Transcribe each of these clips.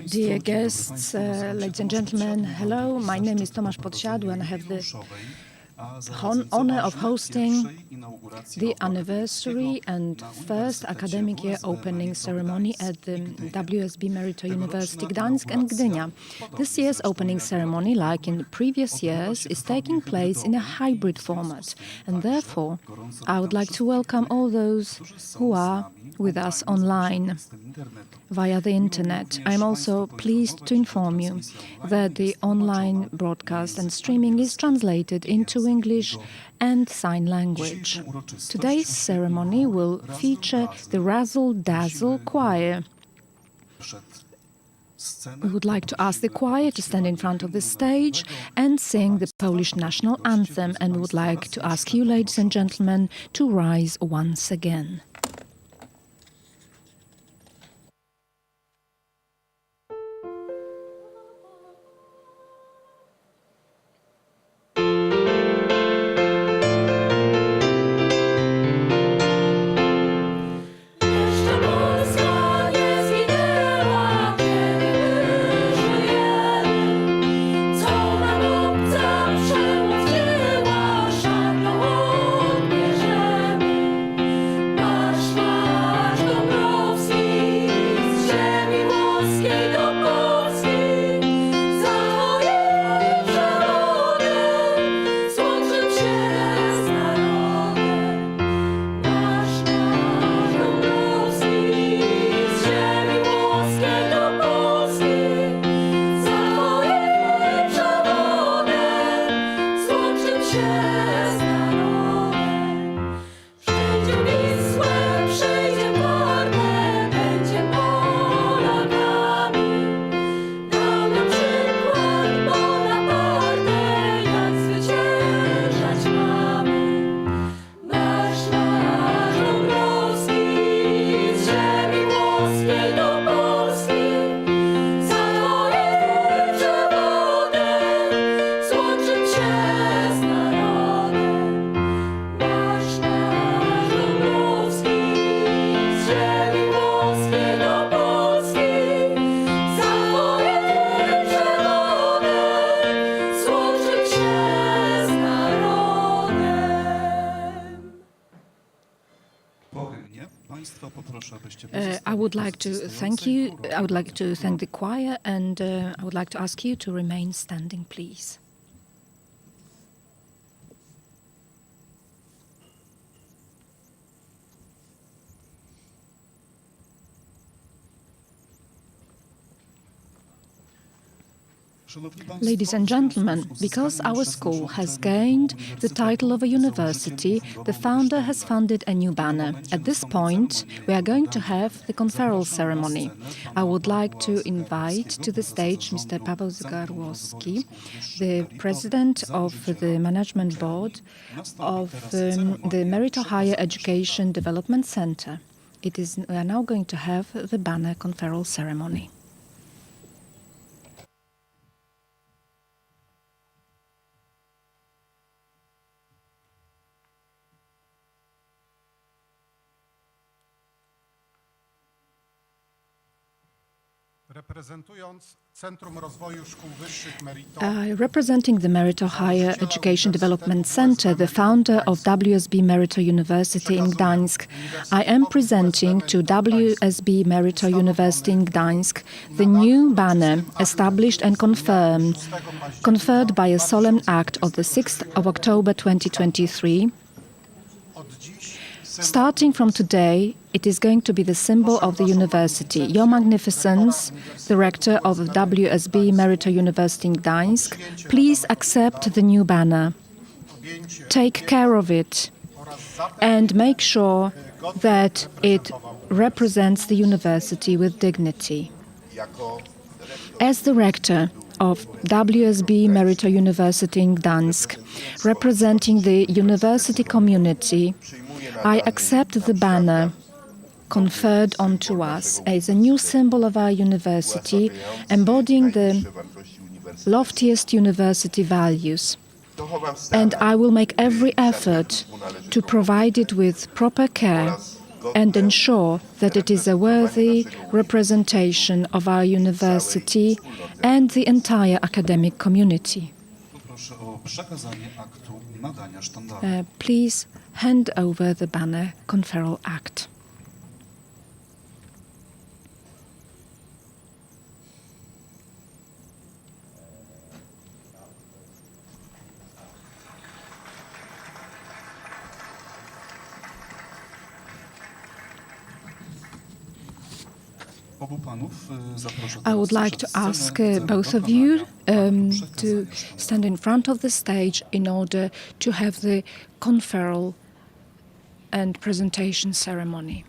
Dear guests, ladies and gentlemen, hello. My name is Tomasz Podsiadły and I have the honor of hosting the anniversary and first academic year opening ceremony at the WSB Merito University Gdańsk and Gdynia. This year's opening ceremony, like in previous years, is taking place in a hybrid format, and therefore I would like to welcome all those who are with us online via the internet. I am also pleased to inform you that the online broadcast and streaming is translated into English and sign language. Today's ceremony will feature the Razzle Dazzle Choir. We would like to ask the choir to stand in front of the stage and sing the Polish national anthem, and we would like to ask you, ladies and gentlemen, to rise once again. I would like to thank you. I would like to thank the choir, and I would like to ask you to remain standing, please. Ladies and gentlemen, because our school has gained the title of a university, the founder has funded a new banner. At this point, we are going to have the conferral ceremony. I would like to invite to the stage Mr. Paweł Zygarłowski, the president of the management board of the Merito Higher Education Development Center. We are now going to have the banner conferral ceremony. Representing the Merito Higher Education Development Center, the founder of WSB Merito University in Gdańsk, I am presenting to WSB Merito University in Gdańsk the new banner established and conferred by a solemn act of the 6th of October 2023. Starting from today, it is going to be the symbol of the university. Your Magnificence, the rector of WSB Merito University in Gdańsk, please accept the new banner. Take care of it and make sure that it represents the university with dignity. As the rector of WSB Merito University in Gdańsk, representing the university community, I accept the banner conferred onto us as a new symbol of our university, embodying the loftiest university values. And I will make every effort to provide it with proper care and ensure that it is a worthy representation of our university and the entire academic community. Please hand over the banner conferral act. I would like to ask both of you to stand in front of the stage in order to have the conferral and presentation ceremony.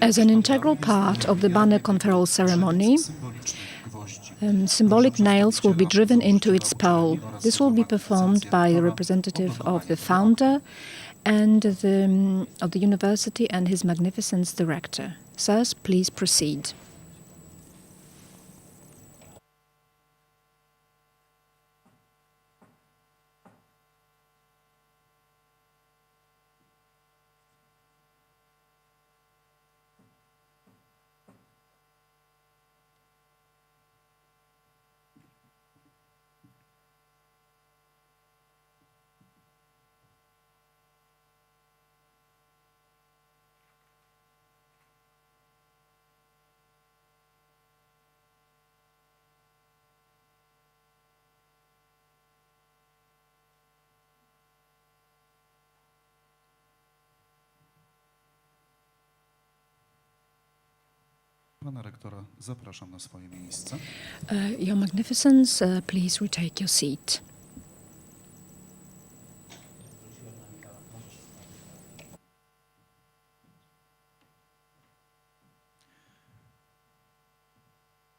As an integral part of the banner conferral ceremony, symbolic nails will be driven into its pole. This will be performed by a representative of the founder and of the university and His Magnificence Director. Sirs, please proceed. Pana rektora zapraszam na swoje miejsce. Your Magnificence, please retake your seat.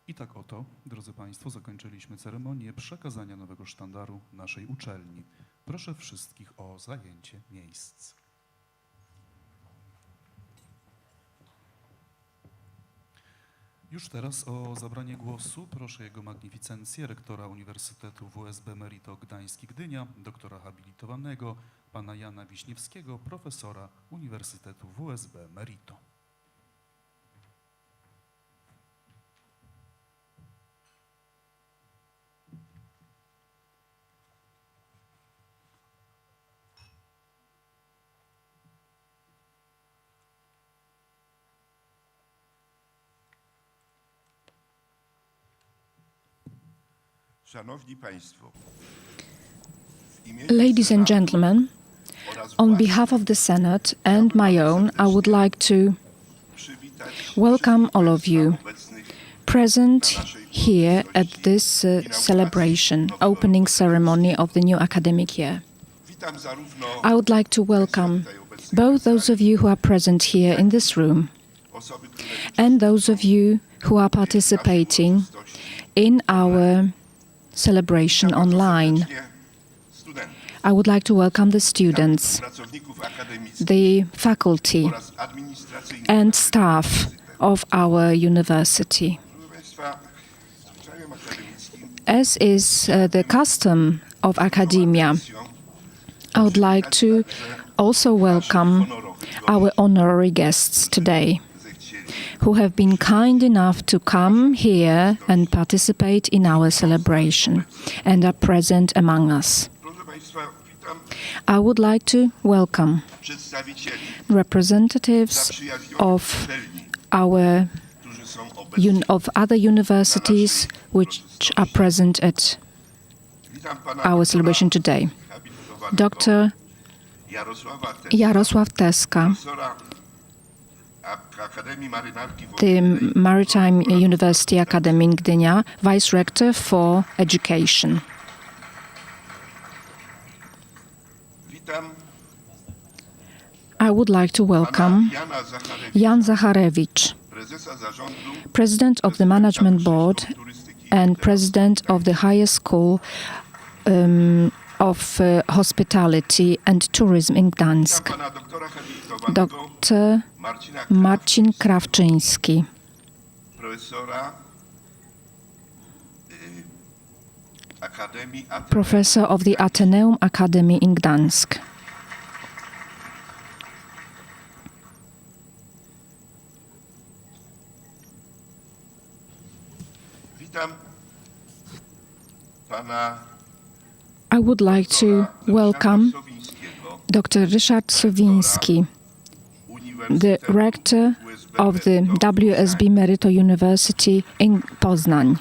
I tak oto, drodzy Państwo, zakończyliśmy ceremonię przekazania nowego sztandaru naszej uczelni. Proszę wszystkich o zajęcie miejsc. Już teraz o zabranie głosu proszę Jego Magnificencję, rektora Uniwersytetu WSB Merito Gdańsk i Gdynia, doktora habilitowanego, pana Jana Wiśniewskiego, profesora Uniwersytetu WSB Merito. Szanowni Państwo, Ladies and gentlemen, on behalf of the Senate and my own, I would like to welcome all of you present here at this celebration, opening ceremony of the new academic year. I would like to welcome both those of you who are present here in this room and those of you who are participating in our celebration online. I would like to welcome the students, the faculty and staff of our university. As is the custom of academia, I would like to also welcome our honorary guests today, who have been kind enough to come here and participate in our celebration and are present among us. I would like to welcome przedstawicieli representatives zaprzyjaźnionych of uczelni, our którzy są obecni. of other universities which are present at Witam pana our celebration today. habilitowanego Dr. Jarosława Teska, Jarosław Teska, profesora Akademii Marynarki the Wojennej, Maritime University Academy in Gdynia, Vice Rector for Education. witam I would like to welcome pana Jana Zacharewicza, Jan Zacharewicz, prezesa zarządu President of the Management Board turystyki and President of the Higher School of Hospitality and Tourism in Gdańsk, pana doktora habilitowanego Dr. Marcina Marcin Krawczyński, profesora Akademii Professor of the Ateneum Academy in Gdańsk. Witam pana I would like to welcome Sowińskiego, Dr. Ryszard Sowiński, the Uniwersytetu rector WSB of the Merito WSB Merito University in Poznań.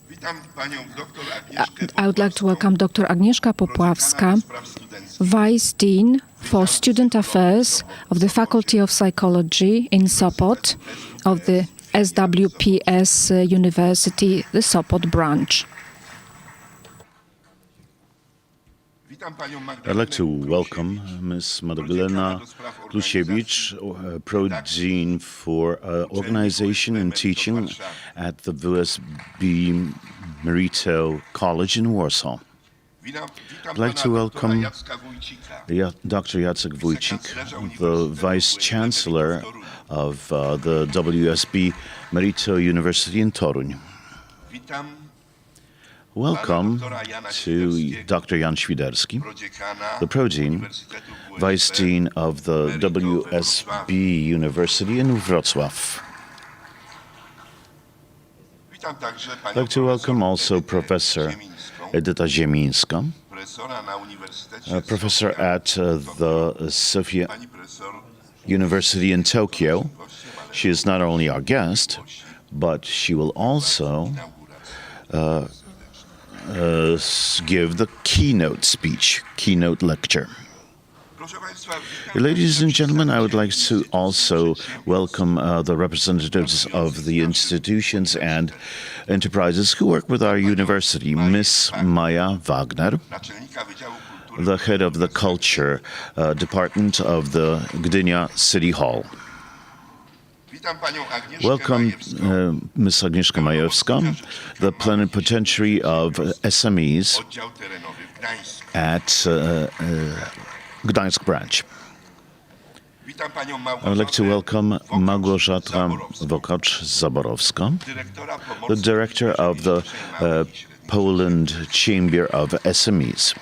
Witam panią doktor Agnieszkę I would like to welcome Dr. Agnieszka Popławska, spraw studenckich, Vice Dean for Student Affairs of the Faculty of Psychology in Sopot of the SWPS University, the Sopot branch. Witam panią I'd like to welcome Ms. Magdalena Klusiewicz, Pro-Dean for Organization and Teaching at the WSB Merito College in Warsaw. Witam I'd like to pana welcome doktora Jacka Wójcika, Dr. Jacek Wójcik, the Vice Chancellor of the WSB Merito University in Toruń. witam Welcome to Dr. Jan Świderski, prodziekana the Pro-Dean, Uniwersytetu Vice WSB Dean of the WSB University in Wrocław. Witam także I'd like to welcome also Professor Edyta Ziemińska, profesora na Uniwersytecie professor at the Sophia pani profesor University in Tokyo. She is not only our guest, but she will also give the keynote speech, keynote lecture. Proszę państwa, witam Ladies and gentlemen, I would like to also welcome the representatives of the institutions and enterprises who work with our university. Miss Maja Wagner, naczelnika Wydziału Kultury, the head of the Culture Department of the Gdynia City Hall. witam panią Agnieszkę Welcome Majewską, Ms. Agnieszka Majewska, the plenipotentiary of SMEs oddział terenowy w Gdańsku. at Gdańsk branch. Witam panią I would like to welcome Małgorzata Wokacz-Zaborowska, dyrektora the director of the Poland Chamber of SMEs,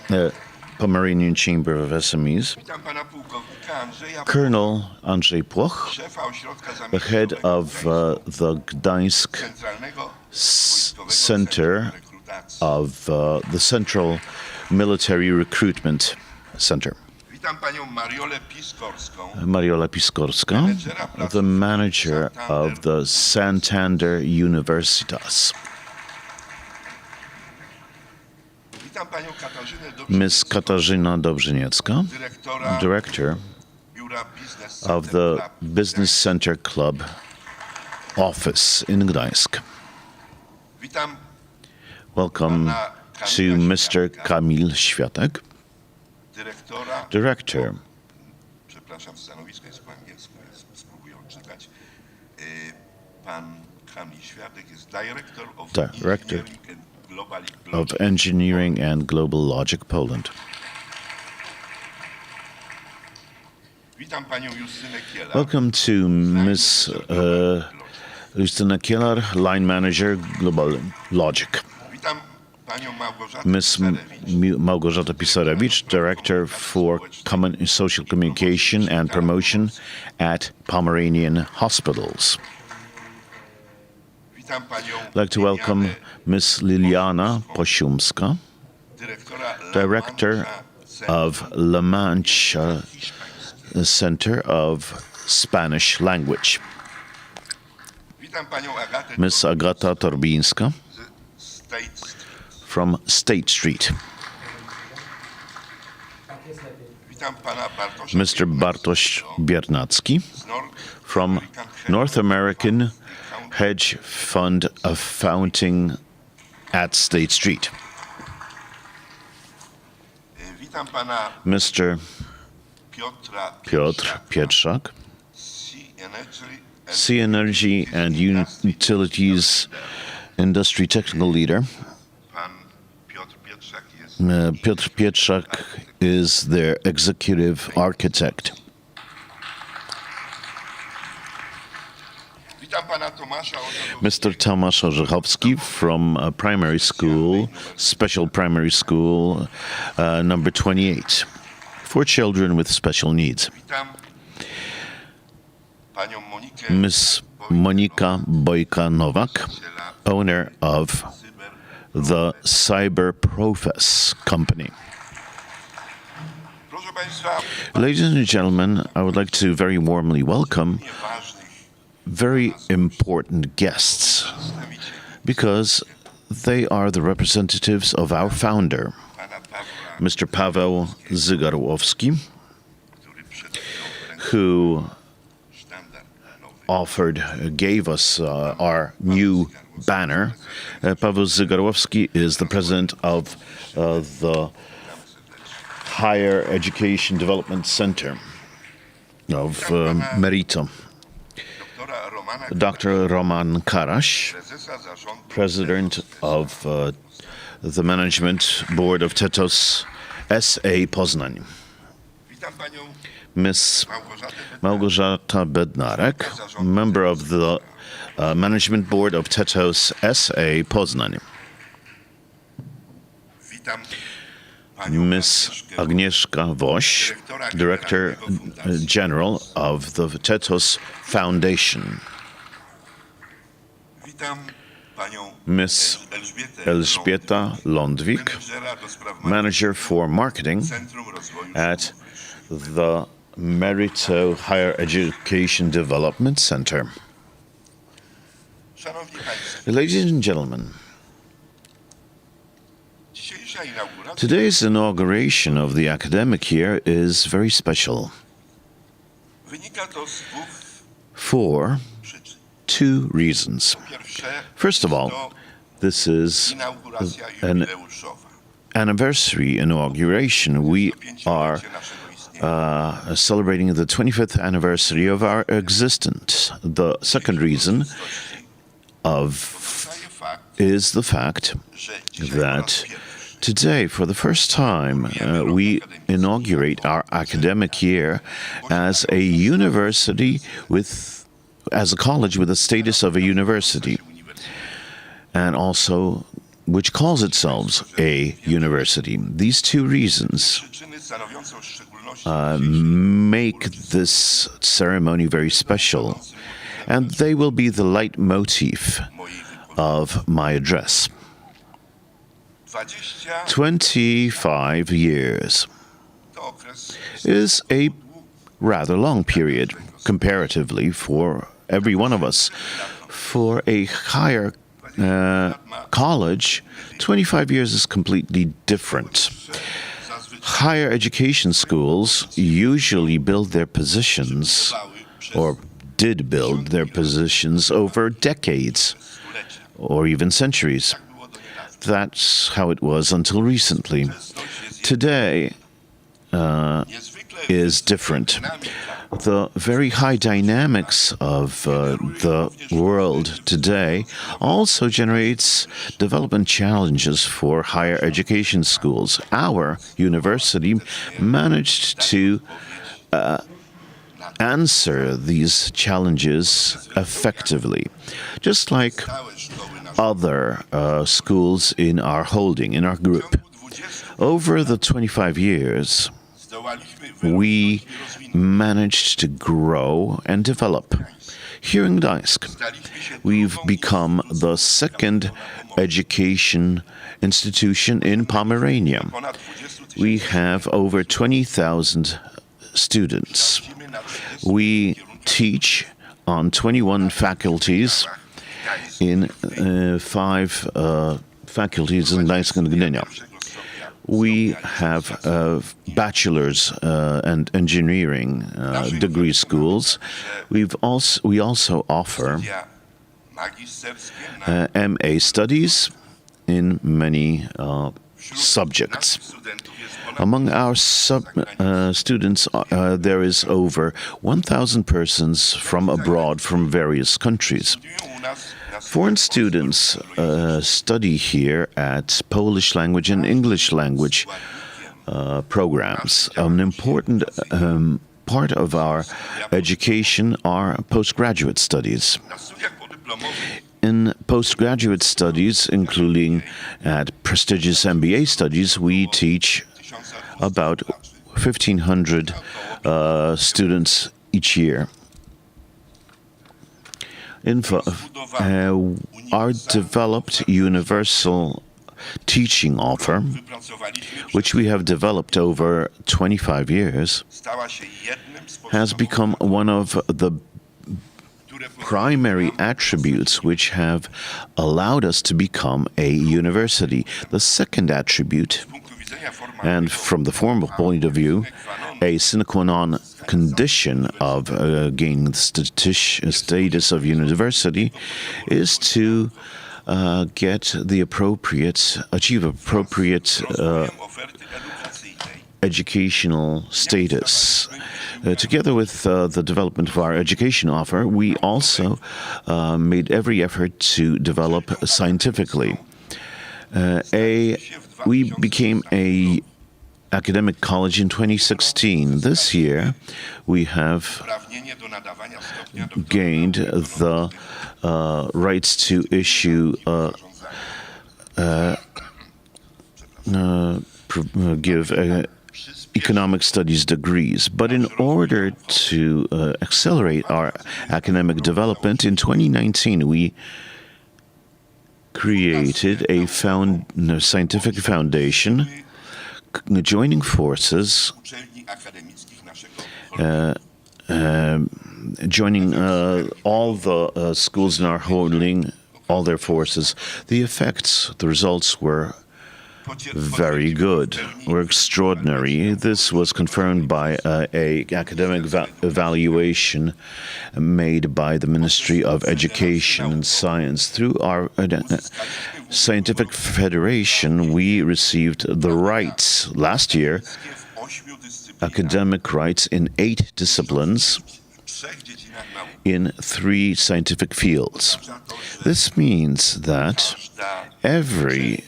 Pomeranian Chamber of SMEs, Witam pana pułkownika Andrzeja, Colonel Andrzej Płoch, szefa ośrodka the head zamiejscowego of the Gdańsk Centralnego Center Rekrutacji. of the Central Military Recruitment Center. Witam panią Mariolę Piskorską, Mariola Piskorska, the manager of the Santander Universitas. witam panią Katarzynę Ms. Katarzyna Dobrzyniecka, dyrektora director Biura Biznes of the Business Center Club office in Gdańsk. Witam Welcome to Mr. Kamil Światek, dyrektora, director przepraszam, stanowisko jest po angielsku, więc spróbuję odczytać. Pan Kamil Świadek jest Director of Director Engineering and Global of Engineering and Global Logic Poland. Witam panią Justynę Kielar, Welcome to Ms. Justyna Kielar, line manager, Global Logic. witam panią Małgorzatę Ms. Pisarewicz, Małgorzata Pisarewicz, director for social communication and promotion at Pomeranian Hospitals. I'd like to welcome Ms. Liliana Posiumska, Director of La Mancha Center of Spanish Language. Ms. Agata Torbińska from State Street. Mr. Bartosz Biernacki from North American Hedge Fund of Founding at State Street. Mr. Piotr Pietrzak, Sea Energy and Utilities Industry Technical Leader. Piotr Pietrzak is their executive architect. Mr. Tomasz Orzechowski from primary school, special primary school, number 28, for children with special needs. Ms. Monika Bojka-Nowak, owner of the Cyber Profes company. Ladies and gentlemen, I would like to very warmly welcome very important guests because they are the representatives of our founder, Mr. Paweł Zygarłowski, who gave us our new banner. Paweł Zygarłowski is the president of the Higher Education Development Center of Merito. Dr. Roman Karaś, president of the management board of TETOS S.A. Poznań. Ms. Małgorzata Bednarek, member of the management board of TETOS S.A. Poznań. Ms. Agnieszka Woś, Director General of the TETOS Foundation. Ms. Elżbieta Londwik, Manager for Marketing at the Merito Higher Education Development Center. Ladies and gentlemen, today's inauguration of the academic year is very special for two reasons. First of all, this is an anniversary inauguration. We are celebrating the 25th anniversary of our existence. The second reason is the fact that today, for the first time, we inaugurate our academic year as a university as a college with the status of a university, and also which calls itself a university. These two reasons make this ceremony very special, and they will be the leitmotif of my address. 25 years is a rather long period, comparatively, for every one of us. For a higher college, 25 years is completely different. Higher education schools usually build their positions, or did build their positions, over decades, or even centuries. That's how it was until recently. Today is different. The very high dynamics of the world today also generates development challenges for higher education schools. Our university managed to answer these challenges effectively, just like other schools in our holding, in our group. Over the 25 years, we managed to grow and develop. Here in Gdańsk, we've become the second education institution in Pomerania. We have over 20,000 students. We teach on 21 faculties in 5 faculties in Gdańsk and Gdynia. We have bachelor's and engineering degree schools. We also offer MA studies in many subjects. Among our students, there is over 1,000 persons from abroad, from various countries. Foreign students study here at Polish language and English language programs. An important part of our education are postgraduate studies. In postgraduate studies, including at prestigious MBA studies, we teach about 1,500 students each year. Our developed universal teaching offer, which we have developed over 25 years, has become one of the primary attributes which have allowed us to become a university. The second attribute, and from the formal point of view, a sine qua non condition of gaining the status of university, is to achieve appropriate educational status. Together with the development of our education offer, we also made every effort to develop scientifically. We became a academic college in 2016. This year, we have gained the rights to issue give economic studies degrees. But in order to accelerate our academic development, in 2019 we created a scientific foundation joining forces, joining all the schools in our holding, all their forces. The results were very good, were extraordinary. This was confirmed by a academic evaluation made by the Ministry of Education and Science. Through our scientific federation, we received the rights last year, academic rights in 8 disciplines in 3 scientific fields. This means that every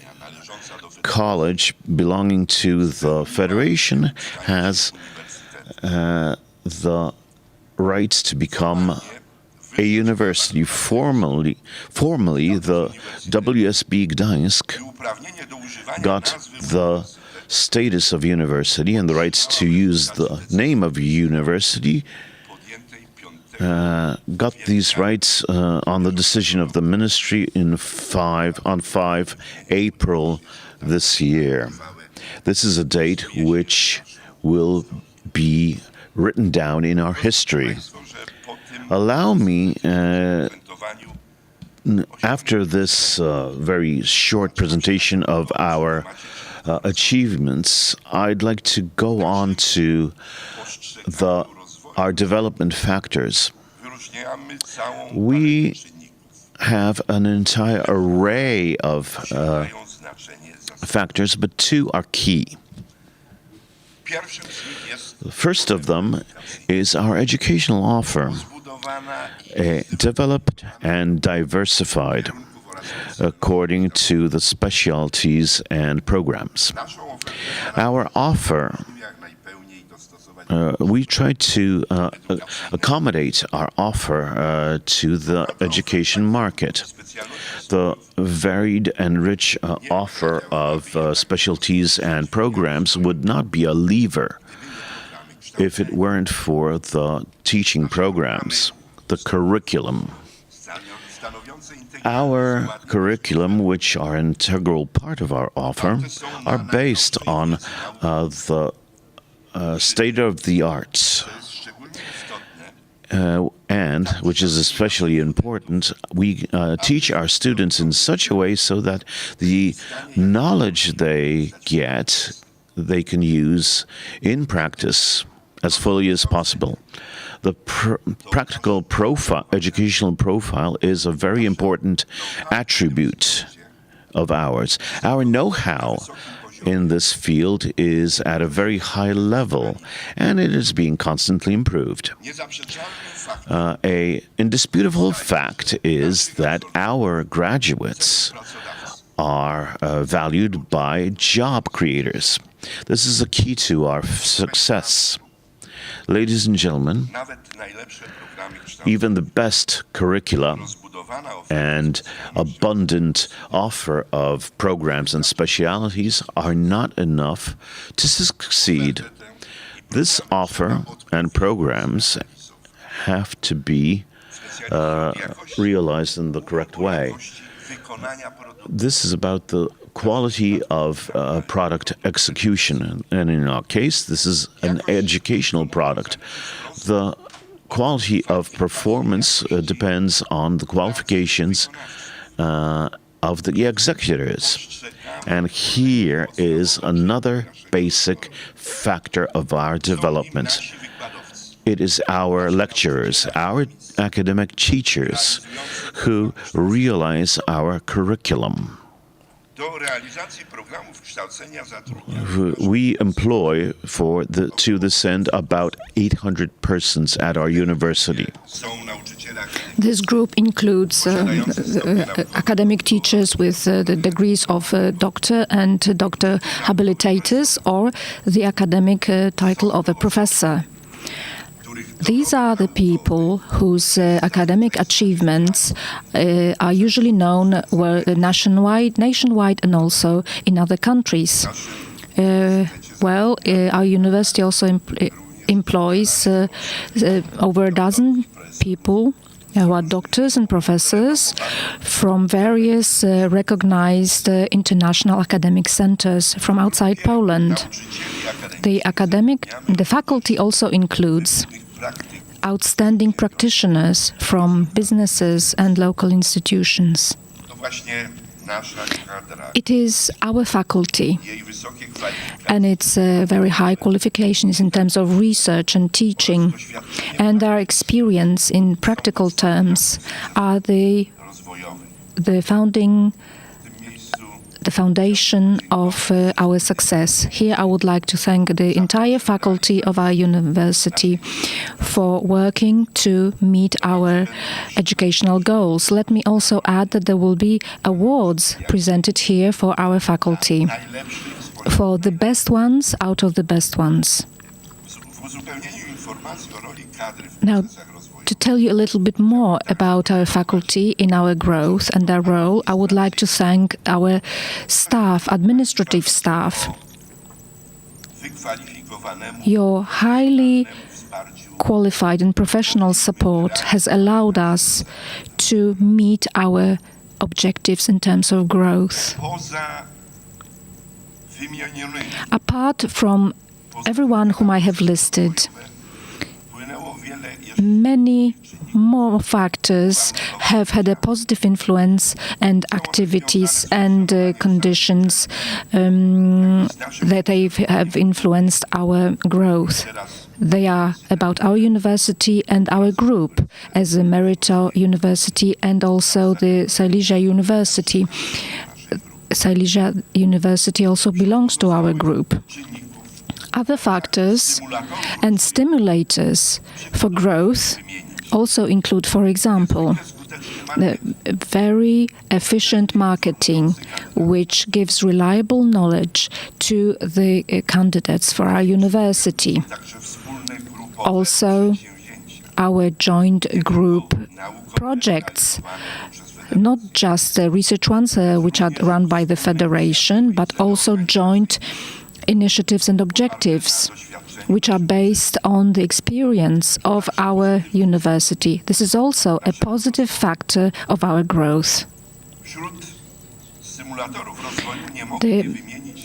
college belonging to the Federation has the rights to become a university. Formally, the WSB Gdańsk got the status of university and the rights to use the name of university. Got these rights on the decision of the ministry on 5 April this year. This is a date which will be written down in our history. Allow me, after this very short presentation of our achievements, I'd like to go on to our development factors. We have an entire array of factors, but 2 are key. The first of them is our educational offer, developed and diversified according to the specialties and programs. Our offer, we try to accommodate our offer to the education market. The varied and rich offer of specialties and programs would not be a lever if it weren't for the teaching programs, the curriculum. Our curriculum, which are an integral part of our offer, are based on the state-of-the-arts. And, which is especially important, we teach our students in such a way so that the knowledge they get, they can use in practice as fully as possible. The practical educational profile is a very important attribute of ours. Our know-how in this field is at a very high level, and it is being constantly improved. An indisputable fact is that our graduates are valued by job creators. This is a key to our success. Ladies and gentlemen, even the best curricula and abundant offer of programs and specialities are not enough to succeed. This offer and programs have to be realized in the correct way. This is about the quality of product execution, and in our case, this is an educational product. The quality of performance depends on the qualifications of the executors. And here is another basic factor of our development. It is our lecturers, our academic teachers, who realize our curriculum. We employ to this end about 800 persons at our university. This group includes academic teachers with the degrees of doctor and doctor habilitators, or the academic title of a professor. These are the people whose academic achievements are usually known nationwide and also in other countries. Our university also employs over a dozen people who are doctors and professors from various recognized international academic centers from outside Poland. The faculty also includes outstanding practitioners from businesses and local institutions. It is our faculty and its very high qualifications in terms of research and teaching, and our experience in practical terms are the foundation of our success. Here I would like to thank the entire faculty of our university for working to meet our educational goals. Let me also add that there will be awards presented here for our faculty, for the best ones out of the best ones. Now, to tell you a little bit more about our faculty in our growth and their role, I would like to thank our staff, administrative staff. Your highly qualified and professional support has allowed us to meet our objectives in terms of growth. Apart from everyone whom I have listed, many more factors have had a positive influence, and activities and conditions that they have influenced our growth. They are about our university and our group as a Merito University and also the Silesia University. Silesia University also belongs to our group. Other factors and stimulators for growth also include, for example, the very efficient marketing, which gives reliable knowledge to the candidates for our university. Also, our joint group projects, not just the research ones, which are run by the Federation, but also joint initiatives and objectives, which are based on the experience of our university. This is also a positive factor of our growth. The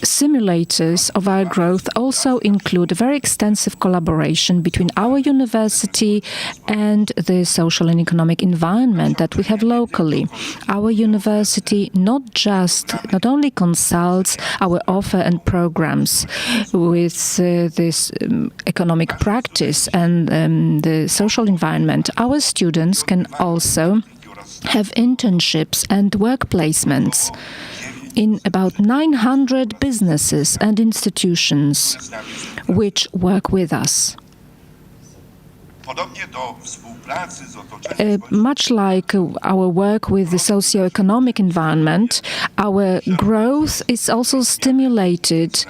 simulators of our growth also include a very extensive collaboration between our university and the social and economic environment that we have locally. Our university not only consults our offer and programs with this economic practice and the social environment. Our students can also have internships and work placements in about 900 businesses and institutions which work with us. Much like our work with the socio-economic environment, our growth is also stimulated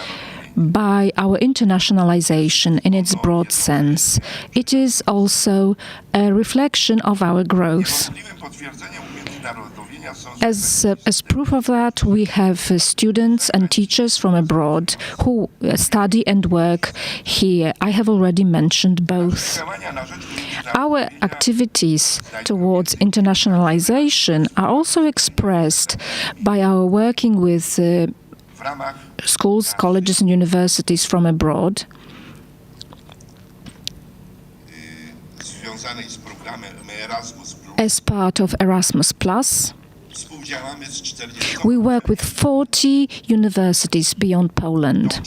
by our internationalization in its broad sense. It is also a reflection of our growth. As proof of that, we have students and teachers from abroad who study and work here. I have already mentioned both. Our activities towards internationalization are also expressed by our working with schools, colleges and universities from abroad. As part of Erasmus+, we work with 40 universities beyond Poland.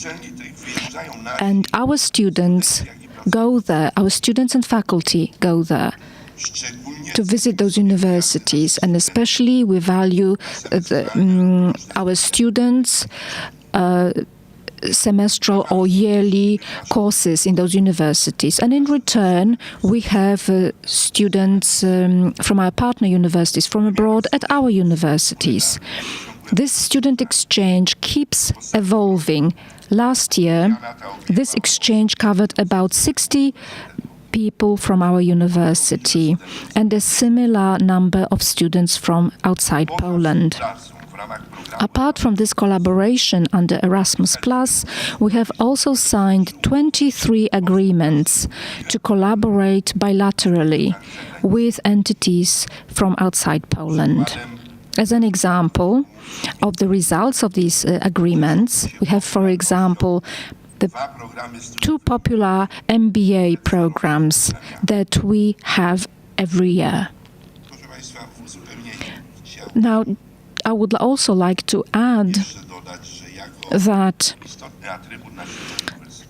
And our students go there, our students and faculty go there to visit those universities, and especially we value our students' semestral or yearly courses in those universities. And in return, we have students from our partner universities from abroad at our universities. This student exchange keeps evolving. Last year, this exchange covered about 60 people from our university and a similar number of students from outside Poland. Apart from this collaboration under Erasmus+, we have also signed 23 agreements to collaborate bilaterally with entities from outside Poland. As an example of the results of these agreements, we have, for example, the two popular MBA programs that we have every year. Now, I would also like to add that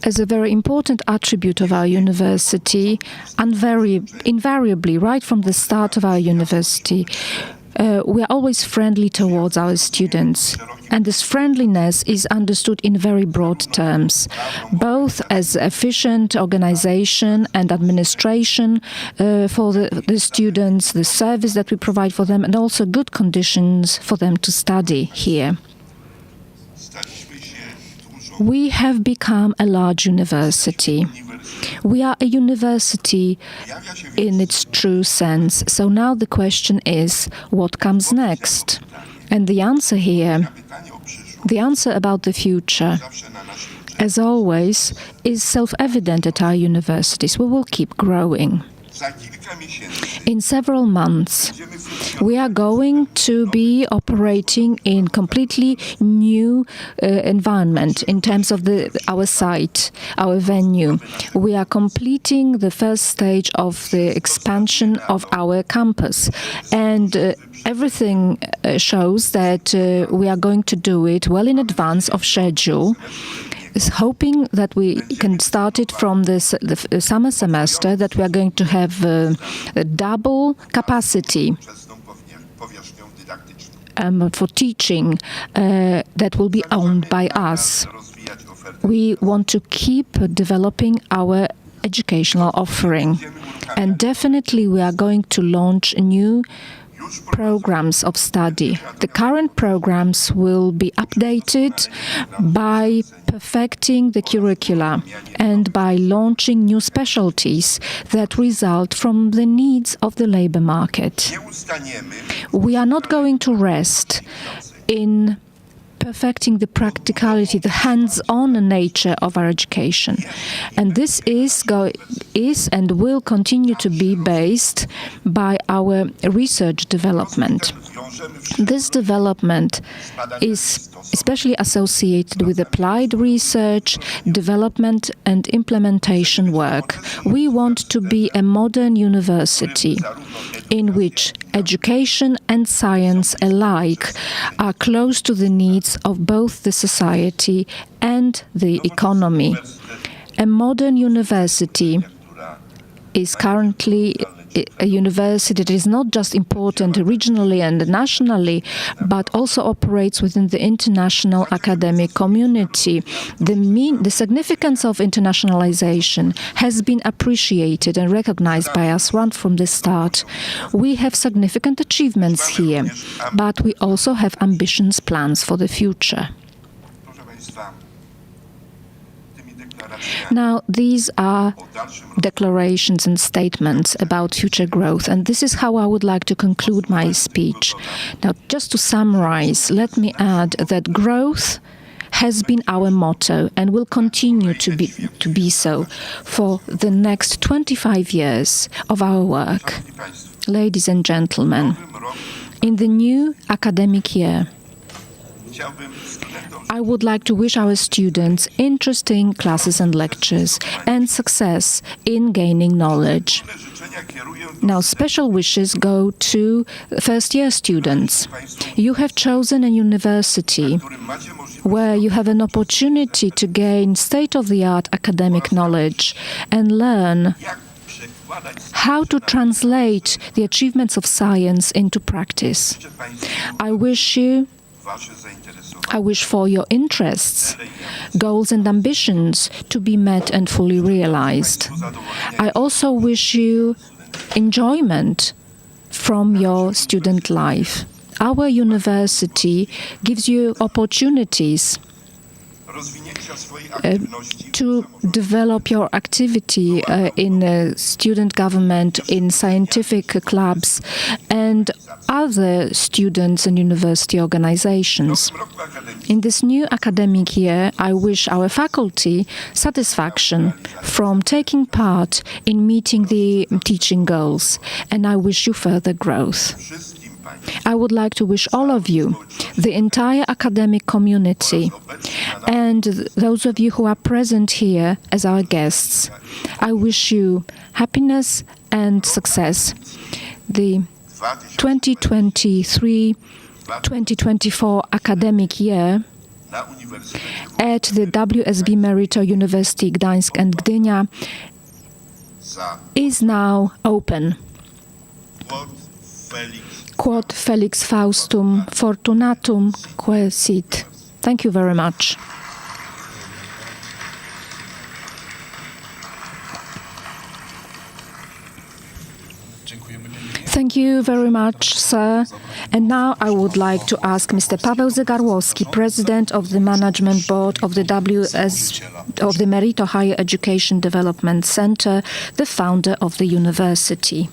as a very important attribute of our university, invariably, right from the start of our university, we are always friendly towards our students. And this friendliness is understood in very broad terms, both as efficient organization and administration for the students, the service that we provide for them, and also good conditions for them to study here. We have become a large university. We are a university in its true sense. So now the question is, what comes next? And the answer here, the answer about the future, as always, is self-evident at our universities. We will keep growing. In several months, we are going to be operating in completely new environment in terms of our site, our venue. We are completing the first stage of the expansion of our campus, and everything shows that we are going to do it well in advance of schedule, is hoping that we can start it from the summer semester, that we are going to have a double capacity for teaching that will be owned by us. We want to keep developing our educational offering, and definitely we are going to launch new programs of study. The current programs will be updated by perfecting the curricula and by launching new specialties that result from the needs of the labor market. We are not going to rest in perfecting the practicality, the hands-on nature of our education. And this is and will continue to be based by our research development. This development is especially associated with applied research, development and implementation work. We want to be a modern university in which education and science alike are close to the needs of both the society and the economy. A modern university is currently a university that is not just important regionally and nationally, but also operates within the international academic community. The significance of internationalization has been appreciated and recognized by us right from the start. We have significant achievements here, but we also have ambitious plans for the future. Now, these are declarations and statements about future growth, and this is how I would like to conclude my speech. Now, just to summarize, let me add that growth has been our motto and will continue to be so for the next 25 years of our work. Ladies and gentlemen, in the new academic year, I would like to wish our students interesting classes and lectures and success in gaining knowledge. Now, special wishes go to first-year students. You have chosen a university where you have an opportunity to gain state-of-the-art academic knowledge and learn how to translate the achievements of science into practice. I wish for your interests, goals and ambitions to be met and fully realized. I also wish you enjoyment from your student life. Our university gives you opportunities to develop your activity in student government, in scientific clubs, and other students and university organizations. In this new academic year, I wish our faculty satisfaction from taking part in meeting the teaching goals, and I wish you further growth. I would like to wish all of you, the entire academic community, and those of you who are present here as our guests, I wish you happiness and success. The 2023-2024 academic year at the WSB Merito University Gdańsk and Gdynia is now open. Quod Felix Faustum Fortunatum Quesit. Thank you very much. Thank you very much, sir. And now I would like to ask Mr. Paweł Zegarłowski, President of the Management Board of the Merito Higher Education Development Center, the founder of the university.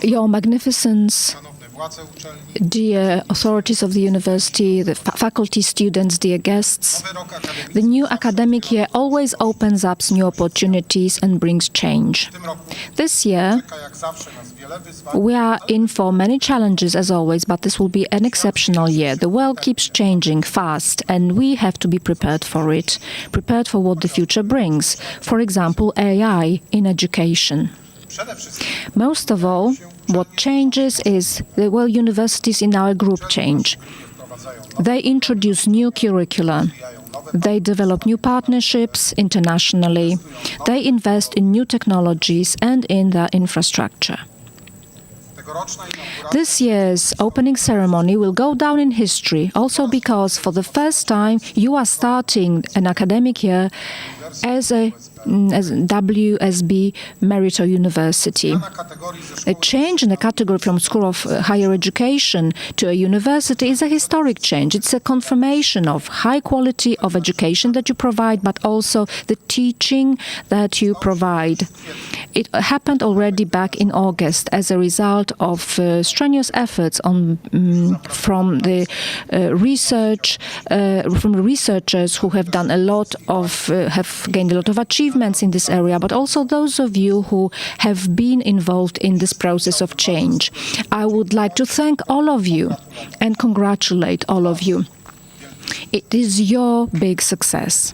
Your Magnificence, dear authorities of the university, the faculty, students, dear guests, the new academic year always opens up new opportunities and brings change. This year, we are in for many challenges as always, but this will be an exceptional year. The world keeps changing fast, and we have to be prepared for it, prepared for what the future brings. For example, AI in education. Most of all, what changes is the universities in our group change. They introduce new curricula. They develop new partnerships internationally. They invest in new technologies and in their infrastructure. This year's opening ceremony will go down in history also because for the first time you are starting an academic year as a as WSB Merito University. A change in the category from School of Higher Education to a university is a historic change. It's a confirmation of high quality of education that you provide, but also the teaching that you provide. It happened already back in August as a result of strenuous efforts from the researchers who have done have gained a lot of achievements in this area, but also those of you who have been involved in this process of change. I would like to thank all of you and congratulate all of you. It is your big success.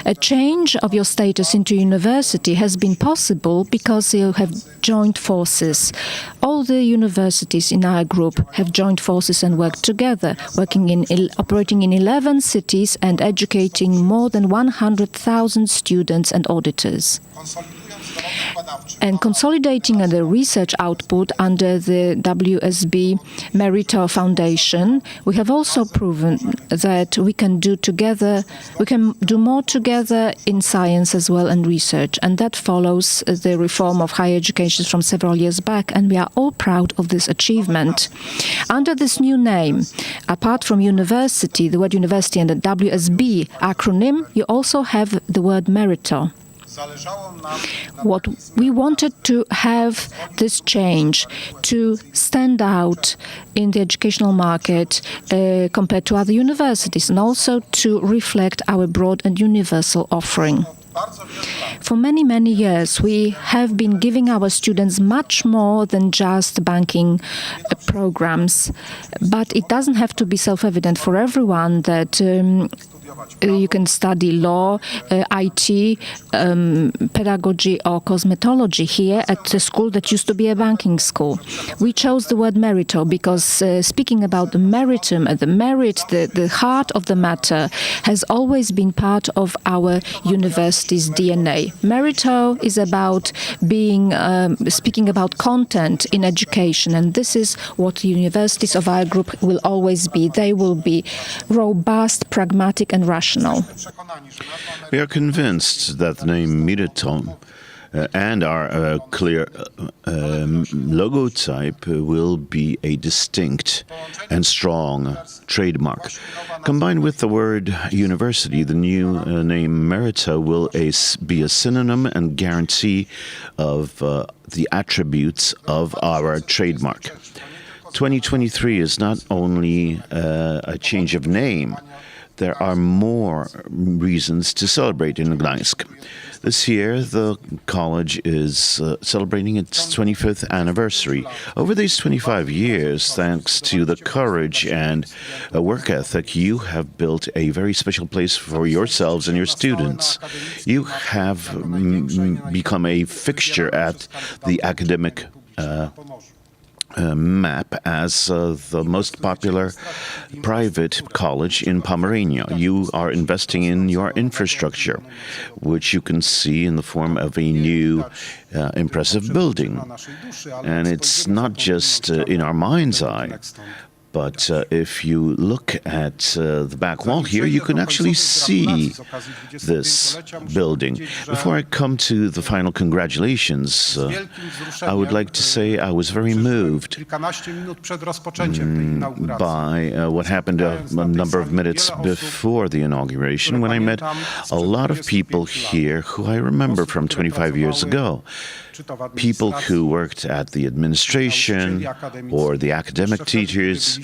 A change of your status into university has been possible because you have joined forces. All the universities in our group have joined forces and worked together, operating in 11 cities and educating more than 100,000 students and auditors. And consolidating the research output under the WSB Merito Foundation, we have also proven that we can do more together in science as well and research. And that follows the reform of higher education from several years back, and we are all proud of this achievement. Under this new name, apart from university, the word university and the WSB acronym, you also have the word Merito. What we wanted to have this change to stand out in the educational market compared to other universities, and also to reflect our broad and universal offering. For many, many years, we have been giving our students much more than just banking programs. But it doesn't have to be self-evident for everyone that you can study law, IT, pedagogy or cosmetology here at the school that used to be a banking school. We chose the word merito because speaking about the meritum, the merit, the heart of the matter has always been part of our university's DNA. Merito is about speaking about content in education, and this is what the universities of our group will always be. They will be robust, pragmatic and rational. We are convinced that the name Merito and our clear logotype will be a distinct and strong trademark. Combined with the word university, the new name Merito will be a synonym and guarantee of the attributes of our trademark. 2023 is not only a change of name. There are more reasons to celebrate in Gdańsk. This year, the college is celebrating its 25th anniversary. Over these 25 years, thanks to the courage and work ethic, you have built a very special place for yourselves and your students. You have become a fixture at the academic map as the most popular private college in Pomerania. You are investing in your infrastructure, which you can see in the form of a new impressive building. And it's not just in our mind's eye, but if you look at the back wall here, you can actually see this building. Before I come to the final congratulations, I would like to say I was very moved by what happened a number of minutes before the inauguration, when I met a lot of people here who I remember from 25 years ago. People who worked at the administration or the academic teachers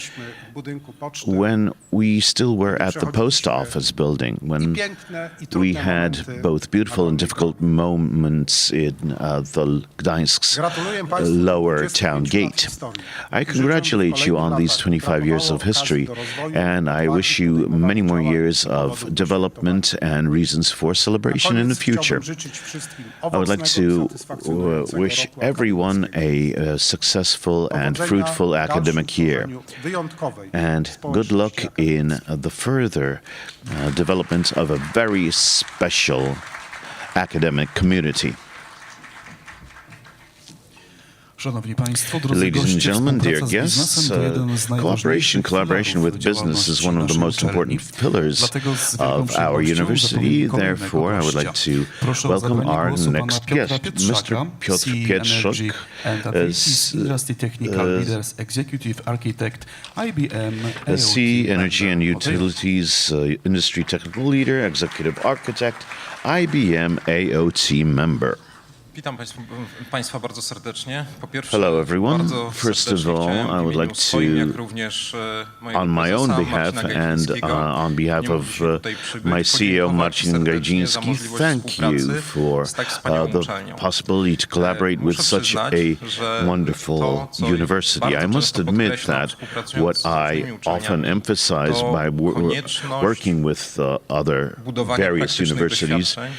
when we still were at the post office building, when we had both beautiful and difficult moments in the Gdańsk's lower town gate. I congratulate you on these 25 years of history, and I wish you many more years of development and reasons for celebration in the future. I would like to wish everyone a successful and fruitful academic year, and good luck in the further development of a very special academic community. Szanowni Państwo, drodzy Ladies and goście, gentlemen, dear współpraca z guests, biznesem to jeden z najważniejszych collaboration with filarów business is działalności one of the naszej most uczelni. important pillars Dlatego z wielką of our przyjemnością university. zaprosimy kolejnego Therefore, I would like gościa. to Proszę o welcome zabranie our głosu pana next Piotra guest, Pietrzaka, Mr. Piotr CEO Pietrzak, Energy and Activities Industry Technical Leaders Executive Architect, IBM AOT Energy and member. Utilities Industry Technical Leader, Executive Architect, IBM AOT member. Witam Państwa bardzo serdecznie. Po pierwsze, Hello everyone. bardzo First of serdecznie all, chciałem I w would imieniu like swoim, jak to, również on my own prezesa behalf Marcina and Gajdzińskiego, on behalf nie of mogliśmy tutaj przybyć, my CEO podziękować Marcin serdecznie za Gajdziński, możliwość thank you współpracy for z tak wspaniałą the uczelnią. possibility to collaborate with Muszę such przyznać, że a wonderful to, co university. bardzo I must często admit podkreślam, that współpracując what z I różnymi uczelniami, often emphasize to by konieczność working with other budowania various praktycznych universities, doświadczeń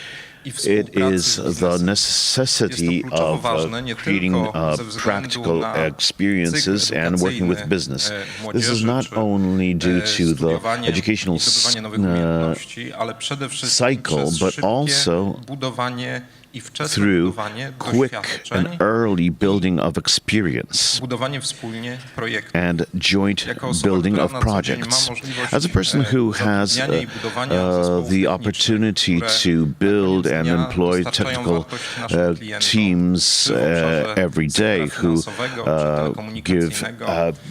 i it współpracy is z the biznesem. necessity Jest to kluczowo of ważne, nie creating tylko ze względu practical na experiences cykl and working with edukacyjny, business. This młodzieży, is not czy, only due to the studiowanie educational i zdobywanie nowych umiejętności, ale przede wszystkim cycle, przez but szybkie also budowanie i wczesne through budowanie quick doświadczeń, and early building of experience budowanie wspólnie projektów. and joint Jako osoba, building która of na co dzień projects. ma możliwość, As a person who has zatrudniania i budowania zespołów the technicznych, opportunity które to build na koniec and dnia employ dostarczają technical wartości naszym klientom, teams czy w obszarze every day sektora who finansowego, czy give telekomunikacyjnego,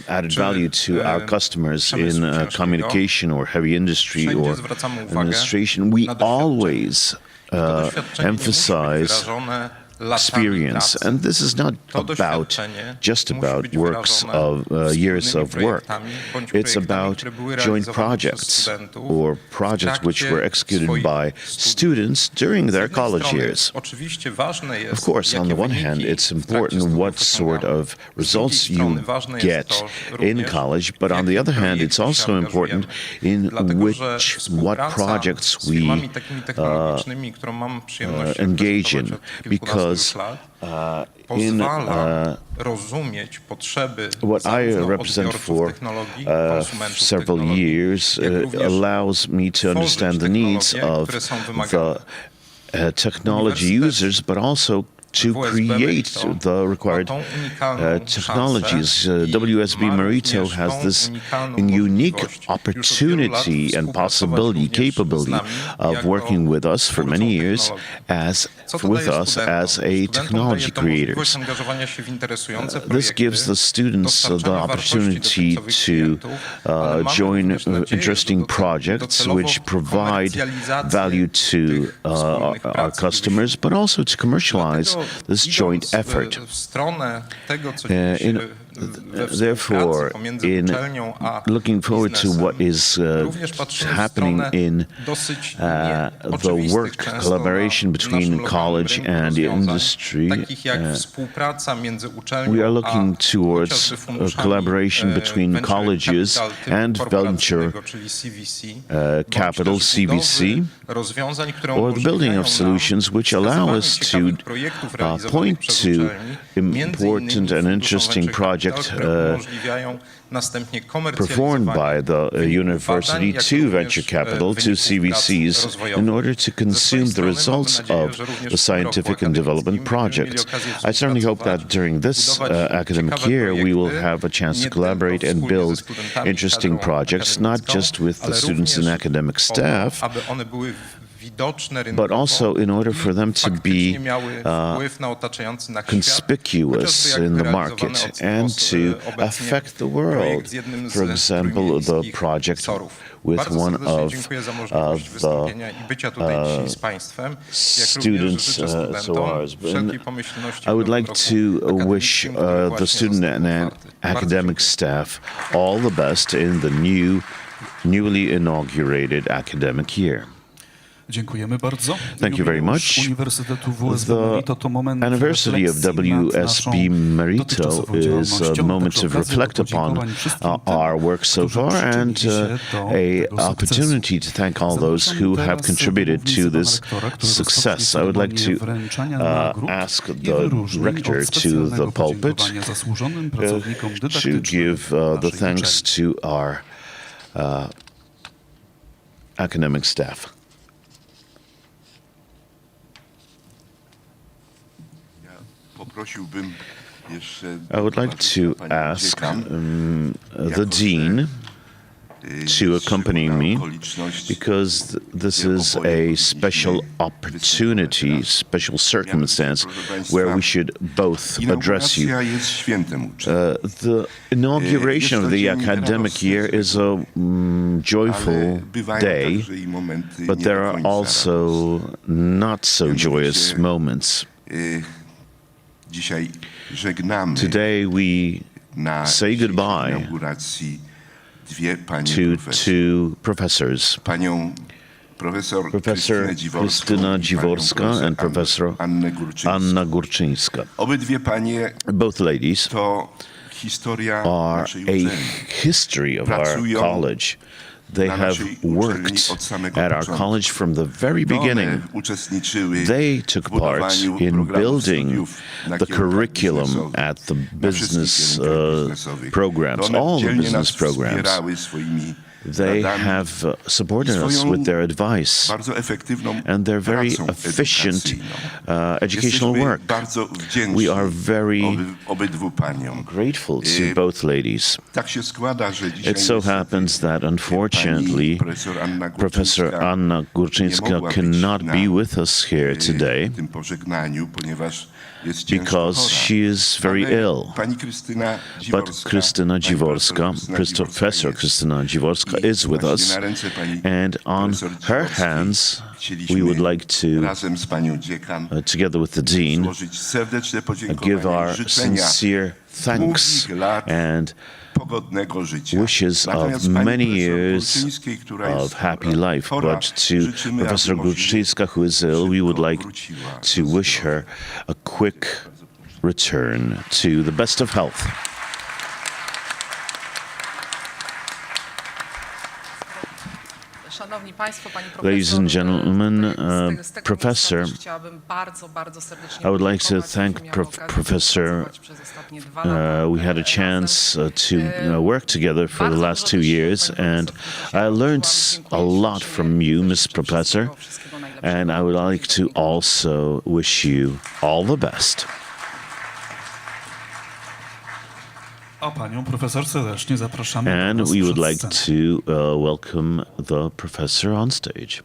added czy, value to our customers przemysłu in ciężkiego. communication or heavy industry Wszędzie or zwracamy uwagę administration. We na doświadczenie. always To doświadczenie nie musi być emphasize wyrażone latami experience, pracy. and this is not To about doświadczenie just musi about być works wyrażone of years wspólnymi of work. projektami, bądź It's projektami, about które były joint realizowane przez projects studentów or w projects which trakcie were executed swoich by studiów. students during Z their jednej college strony years. Oczywiście ważne jest, Of course, on jakie the one wyniki hand, it's w trakcie important studiów what sort osiągamy. of Z drugiej results you strony ważne jest get to in również, college, but w on the jakie other hand, projekty it's się also important angażujemy. in Dlatego, że what współpraca projects z firmami we takimi technologicznymi, którą mam przyjemność engage in, reprezentować od kilkunastu because lat, in pozwala rozumieć potrzeby what I zarówno represent odbiorców for technologii, konsumentów several technologii, years jak również allows me to tworzyć understand the needs technologie, of które są the wymagane. technology Uniwersytet users, but also to WSB create Merito the required ma tą unikalną technologies. szansę i WSB ma Merito również has tą this unikalną unique możliwość już od wielu lat opportunity and współpracować possibility, również z capability nami of jako working with us for many twórcą years technologii. Co to with daje us studentom? as a Studentom technology daje to możliwość creators. angażowania się w interesujące This projekty, gives the students the dostarczania opportunity wartości do końcowych to klientów, ale mamy join również nadzieję, że interesting projects docelowo which provide komercjalizację value to tych wspólnych our prac i customers, but also to commercialize Dlatego this joint effort. w stronę tego, co dzieje się we Therefore, współpracy pomiędzy in uczelnią a looking forward to biznesem, what is również patrzymy w happening stronę in dosyć the nieoczywistych work często collaboration na between naszym lokalnym college rynku and the rozwiązań, industry, takich jak współpraca między uczelnią we are looking a towards chociażby funduszami, collaboration between venture colleges capital typu and venture korporacyjnego, czyli CVC, bądź capital, też CVC, budowy rozwiązań, które or the building umożliwiają of solutions which nam allow wskazywanie us to ciekawych projektów realizowanych point przez to uczelni, między important innymi and funduszom interesting venture capital, project które umożliwiają następnie performed komercjalizowanie by the wyników university badań, jak to również, venture capital, to wyników prac CVCs, rozwojowych. in order to Ze consume swojej the strony mamy results nadzieję, of że również the w scientific roku and development akademickim będziemy mieli projects. okazję I certainly hope that współpracować, during this budować academic ciekawe year we will projekty, have a chance nie to tylko collaborate and wspólnie ze build studentami, interesting kadrą projects, not akademicką, just with the ale students and również academic po to, staff, aby one były widoczne but rynkowo also in order for them to faktycznie be miały wpływ na otaczający nas świat, conspicuous chociażby in jakby the realizowany market and to obecnie affect the projekt world. z jednym For z example, the trójmiejskich project sorów. with Bardzo one serdecznie of dziękuję za możliwość wystąpienia i bycia tutaj dzisiaj z Państwem. Jak również students, życzę so studentom ours. wszelkiej pomyślności I would w nowym like roku to wish akademickim, który the właśnie student został and otwarty. Bardzo academic staff all the best in the newly inaugurated academic year. Dziękujemy bardzo. Thank you very much. Uniwersytetu WSB Merito to moment The anniversary of refleksji nad WSB naszą Merito dotychczasową is a działalnością. moment Także to okazja do reflect upon podziękowań wszystkim tym, our work so którzy far and przyczynili się do a tego opportunity to thank all those who have contributed to this success. I would like to ask the rector to the pulpit to give the thanks to our academic staff. Ja poprosiłbym I would like to ask the Dean to accompany me, because this is a special opportunity, special circumstance where we should both address you. The inauguration of the academic year is a joyful day, but there are also not so joyous moments. Today we say goodbye to two professors, Professor Krystyna Dziworska and Professor Anna Górczyńska. Both ladies are a history of our college. They have worked at our college from the very beginning. They took part in building the curriculum at the business programs, all the business programs. They have supported us with their advice and their very efficient educational work. We are very grateful to both ladies. It so happens that, unfortunately, Professor Anna Górczyńska cannot be with us here today because she is very ill. But Krystyna Dziworska, Professor Krystyna Dziworska, is with us, and on her hands we would like to, together with the Dean, give our sincere thanks and wishes of many years of happy life. But to Professor Górczyńska, who is ill, we would like to wish her a quick return to the best of health. Ladies and gentlemen, Professor, I would like to thank Professor. We had a chance to work together for the last 2 years, and I learned a lot from you, Miss Professor, and I would like to also wish you all the best. And we would like to welcome the professor on stage.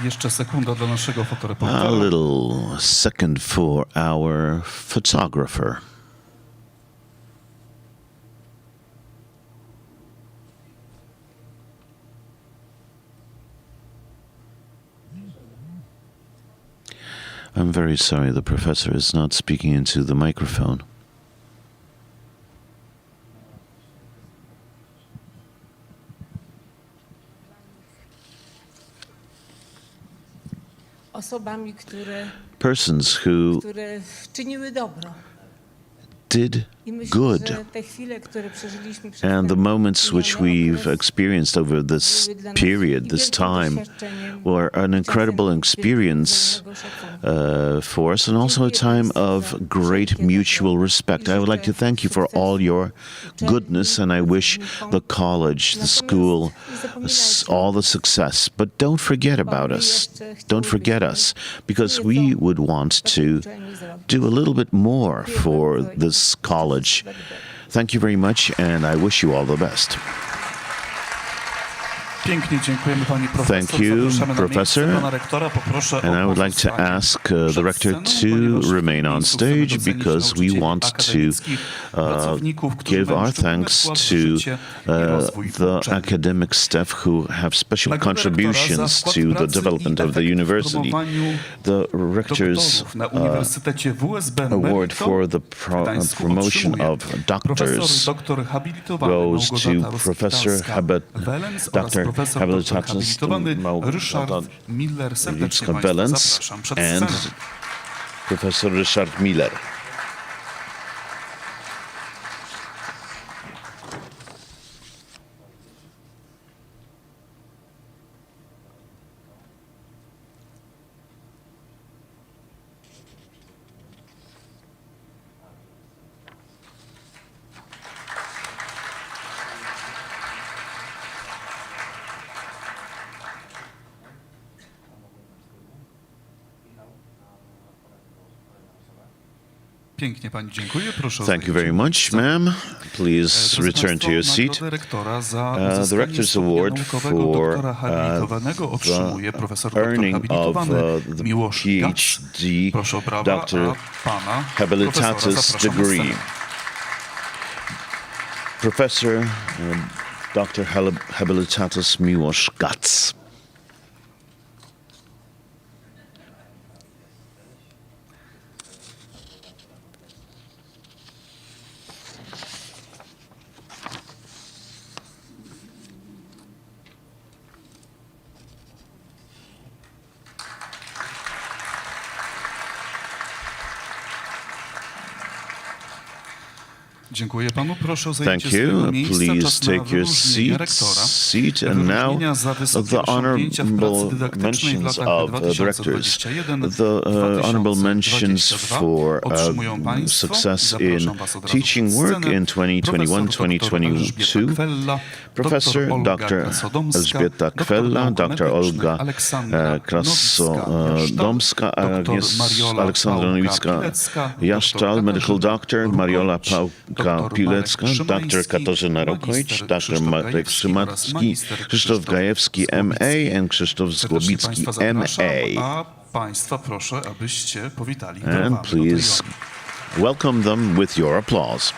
Jeszcze sekunda dla naszego A fotoreportera. little second for our photographer. I'm very sorry, the professor is not speaking into the microphone. Osobami, Persons who które czyniły dobro. did good. And the moments which we've experienced over this period, this time, were an incredible experience for us, and also a time of great mutual respect. I would like to thank you for all your goodness, and I wish the college, the school, all the success. But don't forget about us. Don't forget us, because we would want to do a little bit more for this college. Thank you very much, and I wish you all the best. Thank you, Professor. And I would like to ask the rector to remain on stage, because we want to give our thanks to the academic staff who have special contributions to the development of the university. The rector's award for the promotion of doctors goes to Professor Dr. Ryszard Miller, serdecznie Państwa Belens zapraszam przed and sceną. Professor Ryszard Miller. Pięknie pani dziękuję. Proszę o Thank you zajęcie very much, miejsca. ma'am. Please Drodzy return to państwo, your seat. nagrodę rektora za The uzyskanie Rector's stopnia Award naukowego for doktora habilitowanego otrzymuje profesor doktor earning of habilitowany the Miłosz Gac. PhD Proszę o brawa, Doctor a pana Habilitatus profesora zapraszam na degree. scenę. Professor Dr. Habilitatus Miłosz Gac. Dziękuję panu. Proszę o Thank zajęcie swojego you. miejsca. Please Czas na take your wyróżnienie rektora. seat. And now Wyróżnienia za wysokie the osiągnięcia w pracy honorable dydaktycznej w mentions latach of the directors. 2021 The honorable mentions 2022 for otrzymują państwo. success in Zapraszam was od razu teaching przed work scenę. in 2021-2022. Professor Dr. Elżbieta Kwella, Dr. Olga Krasodomska, Aleksandra Nowicka-Jaszczal, Medical Doctor, Mariola Pałka-Pilecka, Dr. Katarzyna Rokojcz, Dr. Marek Szymacki, Krzysztof Gajewski, MA, and Krzysztof Złobicki, MA. A państwa proszę, abyście powitali And brawami please welcome them with your applause.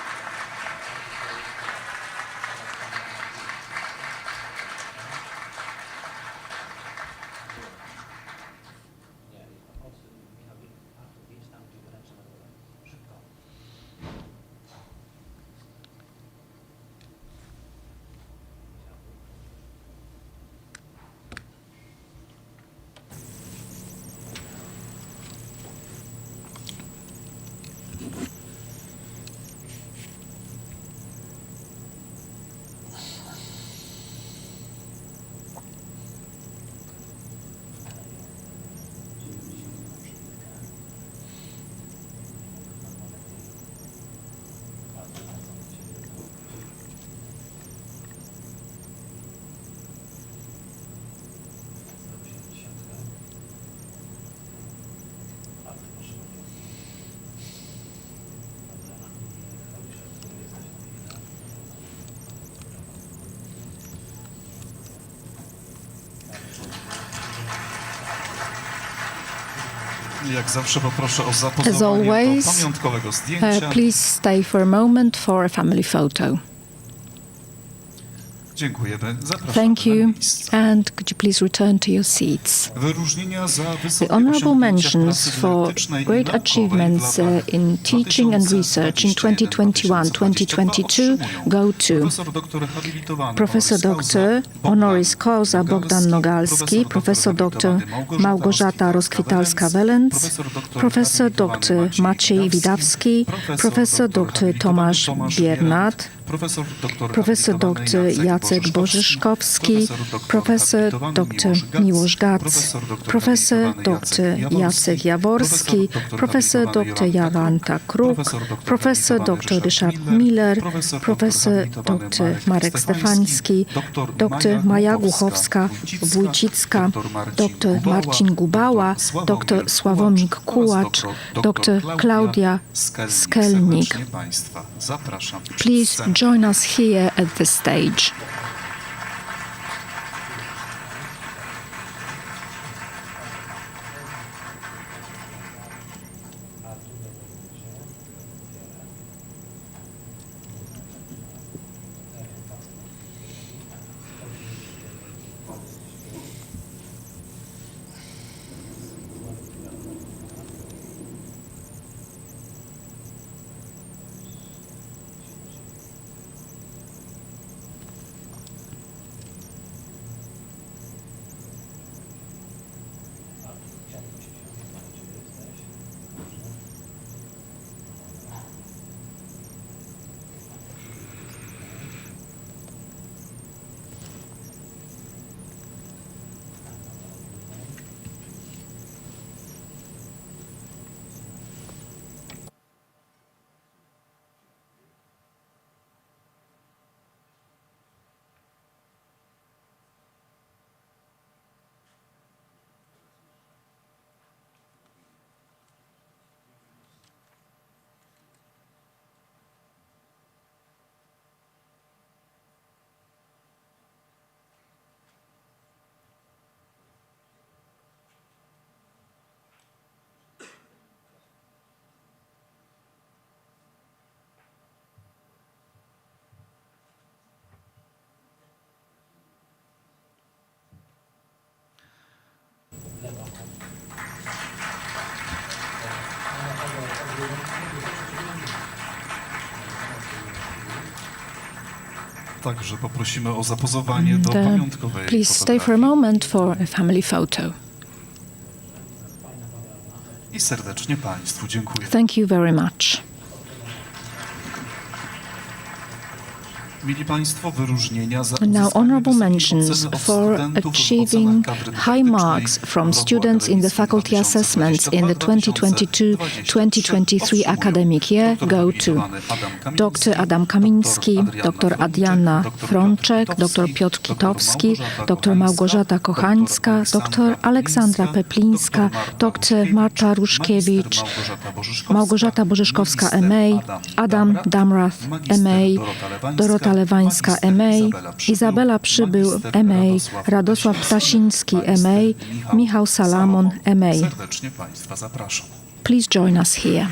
Jak zawsze poproszę o As zapozowanie always, do pamiątkowego zdjęcia. please stay for a moment for a family photo. Dziękujemy. Zapraszamy Thank na you, miejsce. and could you please return to your seats? Wyróżnienia za wysokie The honorable osiągnięcia w mentions pracy for dydaktycznej i great naukowej achievements w latach in teaching and research in 2021-2022 go to profesor doktor habilitowany Professor Dr. Honoris Causa Bogdan Nogalski, Professor Dr. Małgorzata Rozkwitalska-Welens, Professor Dr. Maciej Widawski, Professor Dr. Tomasz Biernat, Professor Dr. Jacek Bożyszkowski, Professor Dr. Miłosz Gac, Professor Dr. Jacek Jaworski, Professor Dr. Jolanta Kruk, Professor Dr. Ryszard Miller, Professor Dr. Marek Stefański, Dr. Maja Głuchowska-Wójcicka, Dr. Marcin Gubała, Dr. Sławomir Kułacz, Dr. Klaudia Skelnik. Please join us here at the stage. Także poprosimy o zapozowanie do pamiątkowej Please stay for a moment for a family photo. I serdecznie Państwu dziękuję. Thank you very much. Mili Państwo, wyróżnienia za Now, honorable mentions for achieving high marks from students in the faculty assessments in the 2022-2023 academic year go to Dr Adam Kamiński, Dr Adriana Frączek, Dr Piotr Kitowski, Dr Małgorzata Kochańska, Dr Aleksandra Peplińska, Dr Marta Ruszkiewicz, Małgorzata Bożyszkowska MA, Adam Damrath MA, Dorota Lewańska MA, Izabela Przybył MA, Radosław Ptasiński MA, Michał Salamon MA. Serdecznie Państwa zapraszam. Please join us here.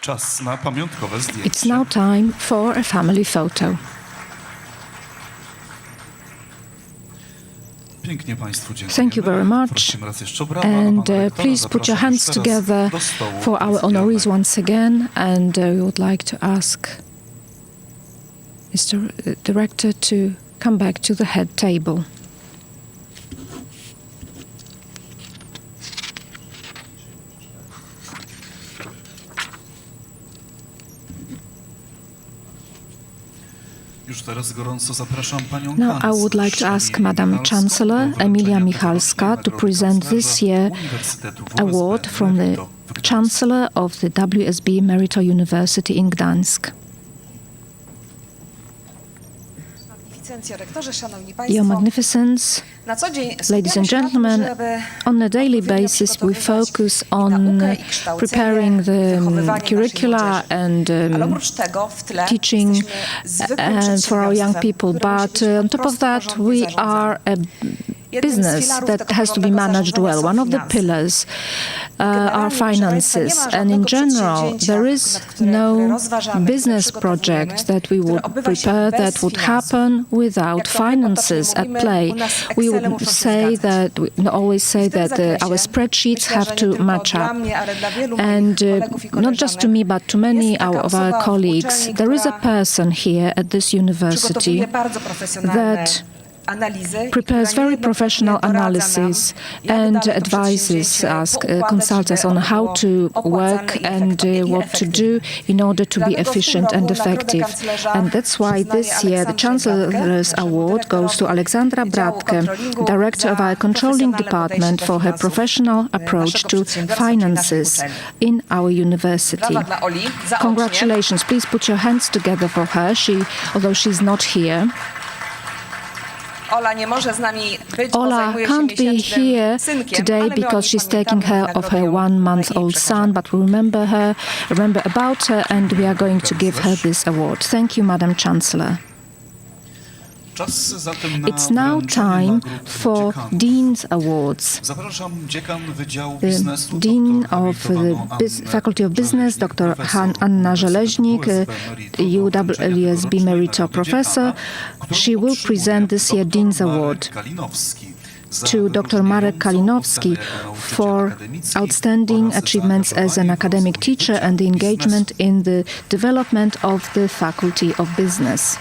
Czas na pamiątkowe zdjęcie. It's now time for a family photo. Pięknie Państwu dziękujemy. Thank you very much. Prosimy raz jeszcze o brawa, And pana rektora. please put your Zapraszam hands już teraz together do stołu for our prezydialnego. honorees once again. And we would like to ask Mr. Director to come back to the head table. Już teraz gorąco zapraszam panią Now I would like to ask Madam Chancellor Emilia Michalska to present this year award from the Chancellor of the WSB Merito University in Gdańsk. Your Magnificence, ladies and gentlemen, on a daily basis we focus on preparing the curricula and teaching for our young people, but on top of that we are a business that has to be managed well. One of the pillars are finances, and in general there is no business project that we would prepare that would happen without finances at play. We would say that, we always say that our spreadsheets have to match up, and not just to me but to many of our colleagues, there is a person here at this university that prepares very professional analysis and advises us, consults us on how to work and what to do in order to be efficient and effective. And that's why this year the Chancellor's Award goes to Aleksandra Bratke, Director of our Controlling Department, for her professional approach to finances in our university. Congratulations. Please put your hands together for her, although she's not here. Ola can't be here today because she's taking care of her 1-month-old son, but we remember about her, and we are going to give her this award. Thank you, Madam Chancellor. It's now time for Dean's Awards. The Dean of the Faculty of Business, Dr. Anna Żeleźnik, UWSB Merito Professor, she will present this year Dean's Award. to Dr. Marek Kalinowski for outstanding achievements as an academic teacher and the engagement in the development of the Faculty of Business.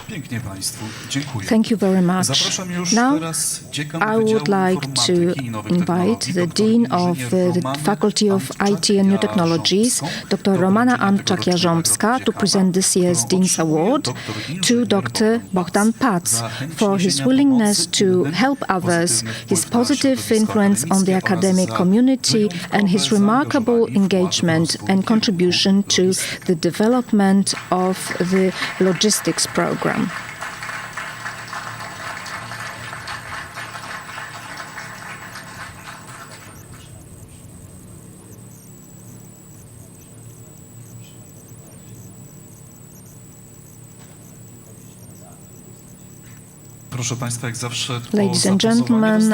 Pięknie Państwu, dziękuję. Thank you very much. Zapraszam już Now, teraz dziekan I would Wydziału like to Informatyki i Nowych invite Technologii, the dr Dean of inżynier the Romanę Faculty of IT and New Technologies, Dr. Romana Antczak-Jarząbska, to present this year's Dean's Award, to Dr. Bogdan Pac for his willingness to help others, his positive influence on the academic community, and his remarkable engagement and contribution to the development of the logistics program. Proszę Państwa, jak zawsze Ladies and gentlemen,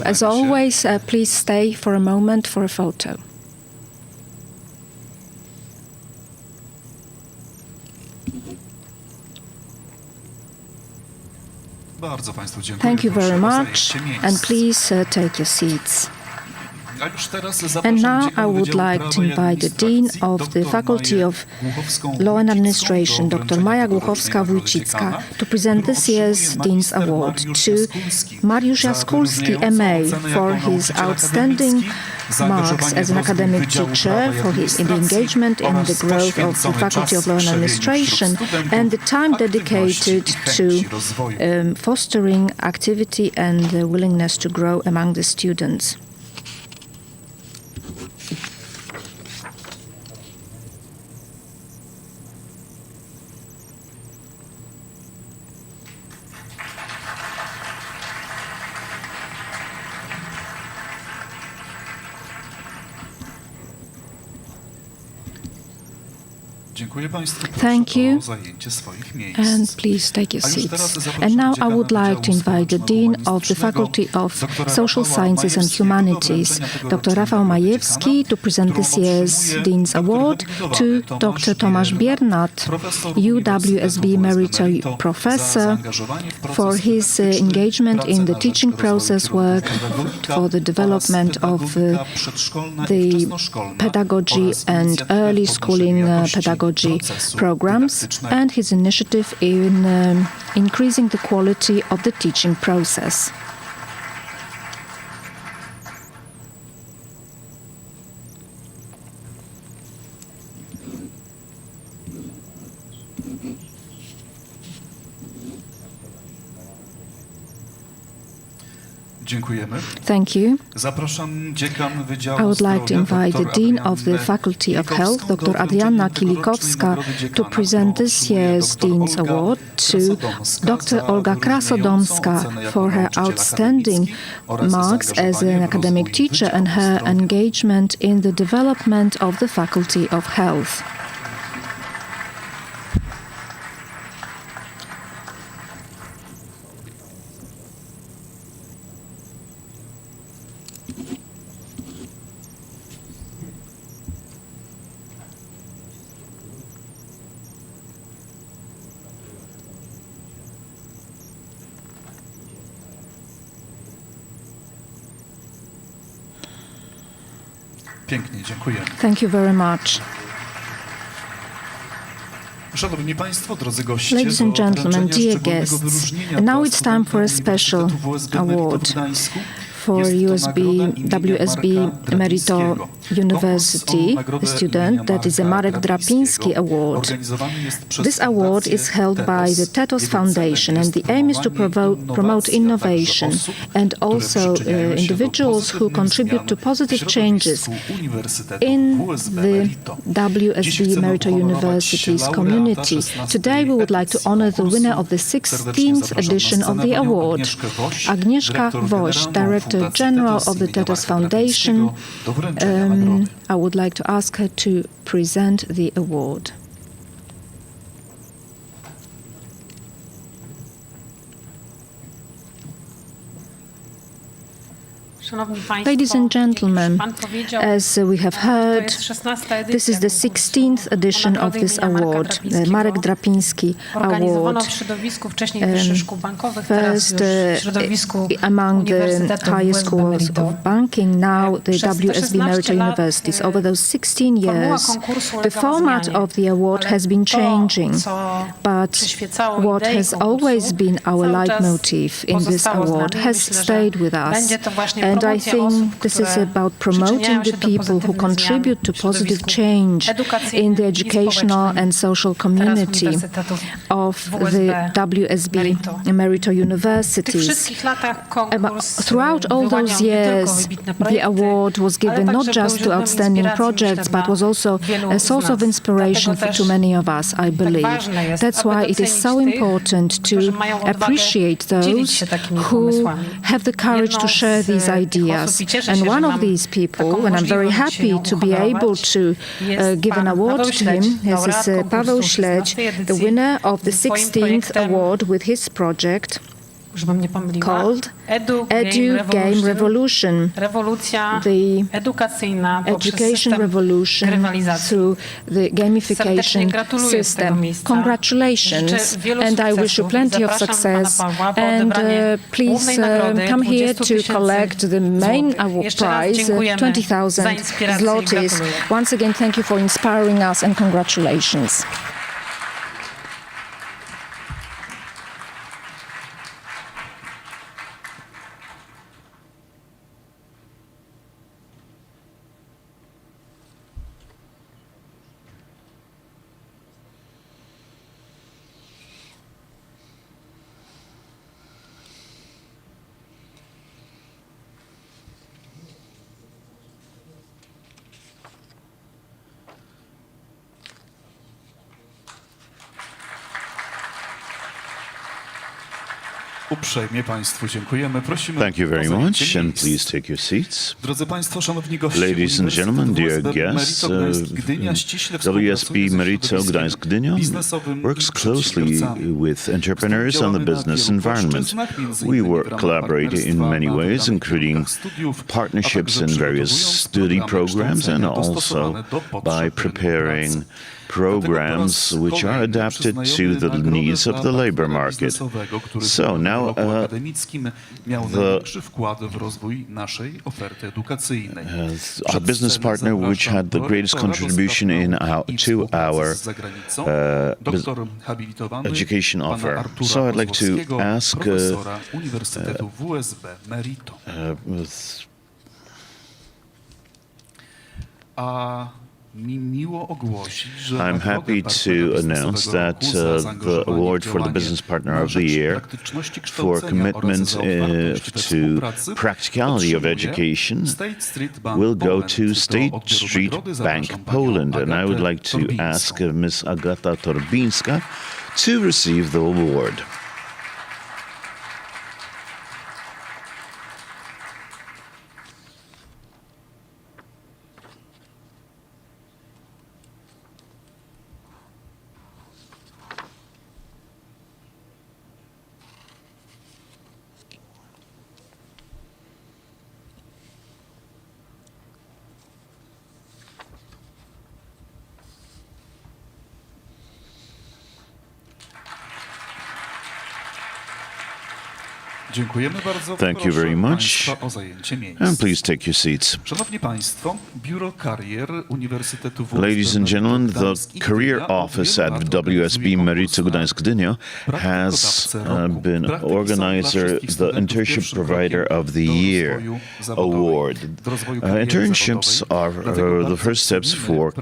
as always, please stay for a moment for a photo. Bardzo Państwu dziękuję. Thank you very Proszę o much, zajęcie miejsc. and please take your seats. A już teraz And zapraszam now dziekan I would Wydziału like Prawa to i invite the Dean Administracji, of the dr Faculty Maję of Głuchowską-Wójcicką Law and do Administration, wręczenia Dr. Maja tegorocznego Głuchowska-Wójcicka, dziekana, to present którą this year's otrzymuje Dean's magister Award Mariusz to Jaskulski Mariusz za Jaskulski, wyróżniającą MA, ocenę for jako his nauczyciel outstanding akademicki, marks as an academic Wydziału teacher, Prawa i for his Administracji engagement in oraz the growth of the poświęcony Faculty of czas Law and krzewieniu Administration, wśród studentów and the time aktywności dedicated i chęci to rozwoju. fostering activity and the willingness to grow among the students. Dziękuję Państwu. Thank Proszę you. o zajęcie swoich miejsc. And please take your A już seats. teraz zapraszam And now I dziekana would like to Wydziału invite the Dean of the Faculty of Social Sciences and Humanities, Dr. Rafał Majewski, to present this year's Dean's Award, to Dr. Tomasz Biernat, UWSB Merito Professor, for his engagement in the teaching process work for the development of the pedagogy and early schooling pedagogy programs, and his initiative in increasing the quality of the teaching process. Dziękujemy. Thank you. Zapraszam dziekan Wydziału I would like to Zdrowia, invite the dr. Dean Adriannę of the Faculty of Health, Kilikowską, do Dr. Adrianna wręczenia Kilikowska, tegorocznej nagrody to dziekana, present którą this otrzymuje year's dr. Dean's Olga Award to Krasodomska Dr. za Olga wyróżniającą Krasodomska ocenę jako for her nauczyciel outstanding akademicki oraz marks as zaangażowanie an w academic rozwój teacher and Wydziału her Zdrowia. engagement in the development of the Faculty of Health. Pięknie, dziękuję. Thank you very much. Szanowni Państwo, drodzy goście, Ladies and do gentlemen, wręczenia dear szczególnego guests, wyróżnienia and now dla it's time for a studenta special Uniwersytetu WSB Merito award Gdańsku. for Jest to WSB nagroda imienia Merito Marka University Drapińskiego. Konkurs o student, nagrodę that is a imienia Marek Drapiński Award. Organizowany jest przez This award Fundację is held by the TETOS Jego Foundation, celem and jest the aim is to promowanie promote innowacji, a także innovation osób, and które also przyczyniają się do individuals who pozytywnych contribute zmian to positive w changes środowisku Uniwersytetu in WSB the Merito. Dziś WSB chcemy Merito uhonorować University's laureata community. 16. Today we would like to honor the winner of the Serdecznie 16th zapraszam na edition of scenę the panią award, Agnieszkę Woś, Agnieszka dyrektor Woś, generalną Director Director General of the TETOS Foundation. I would like to ask her to present the award. Ladies and gentlemen, as we have heard, this is the 16th edition of this award, the Marek Drapiński Award. First among the highest schools of banking, now the WSB Merito Universities. Over those 16 years, the format of the award has been changing, but what has always been our leitmotif in this award has stayed with us. And I think this is about promoting the people who contribute to positive change in the educational and social community of the WSB Merito Universities. Throughout all those years, the award was given not just to outstanding projects, but was also a source of inspiration for too many of us, I believe. That's why it is so important to appreciate those who have the courage to share these ideas. And one of these people, and I'm very happy to be able to give an award to him, this is Paweł Śledź, the winner of the 16th award with his project called Edu Game Revolution, the education revolution through the gamification system. Congratulations, and I wish you plenty of success. And please come here to collect the main award prize, 20,000 zlotys. Once again, thank you for inspiring us, and congratulations. Uprzejmie Państwu dziękujemy. Prosimy Thank you very o zajęcie much, and miejsc. please take your seats. Drodzy Państwo, szanowni goście, Ladies and gentlemen, dear guests, WSB Merito Gdańsk Gdynia works closely with entrepreneurs on the business environment. We collaborate in many ways, including partnerships in various study programs and also by preparing programs which are adapted to the needs of the labor market. So now our business partner which had the greatest contribution to our education offer. So I'd like to ask Uniwersytetu WSB Merito. I'm happy to announce that the award for the Business Partner of the Year for commitment to practicality of education will go to State Street Bank Poland. And I would like to ask Ms. Agata Torbińska to receive the award. Dziękujemy bardzo. Thank you very much. O zajęcie miejsc. And please take your seats. Szanowni Państwo, Biuro Karier Uniwersytetu WSB Ladies and gentlemen, the Career Office at WSB Merito Gdańsk Gdynia has been organizer, the Internship Provider of the Year award. Internships are the first steps for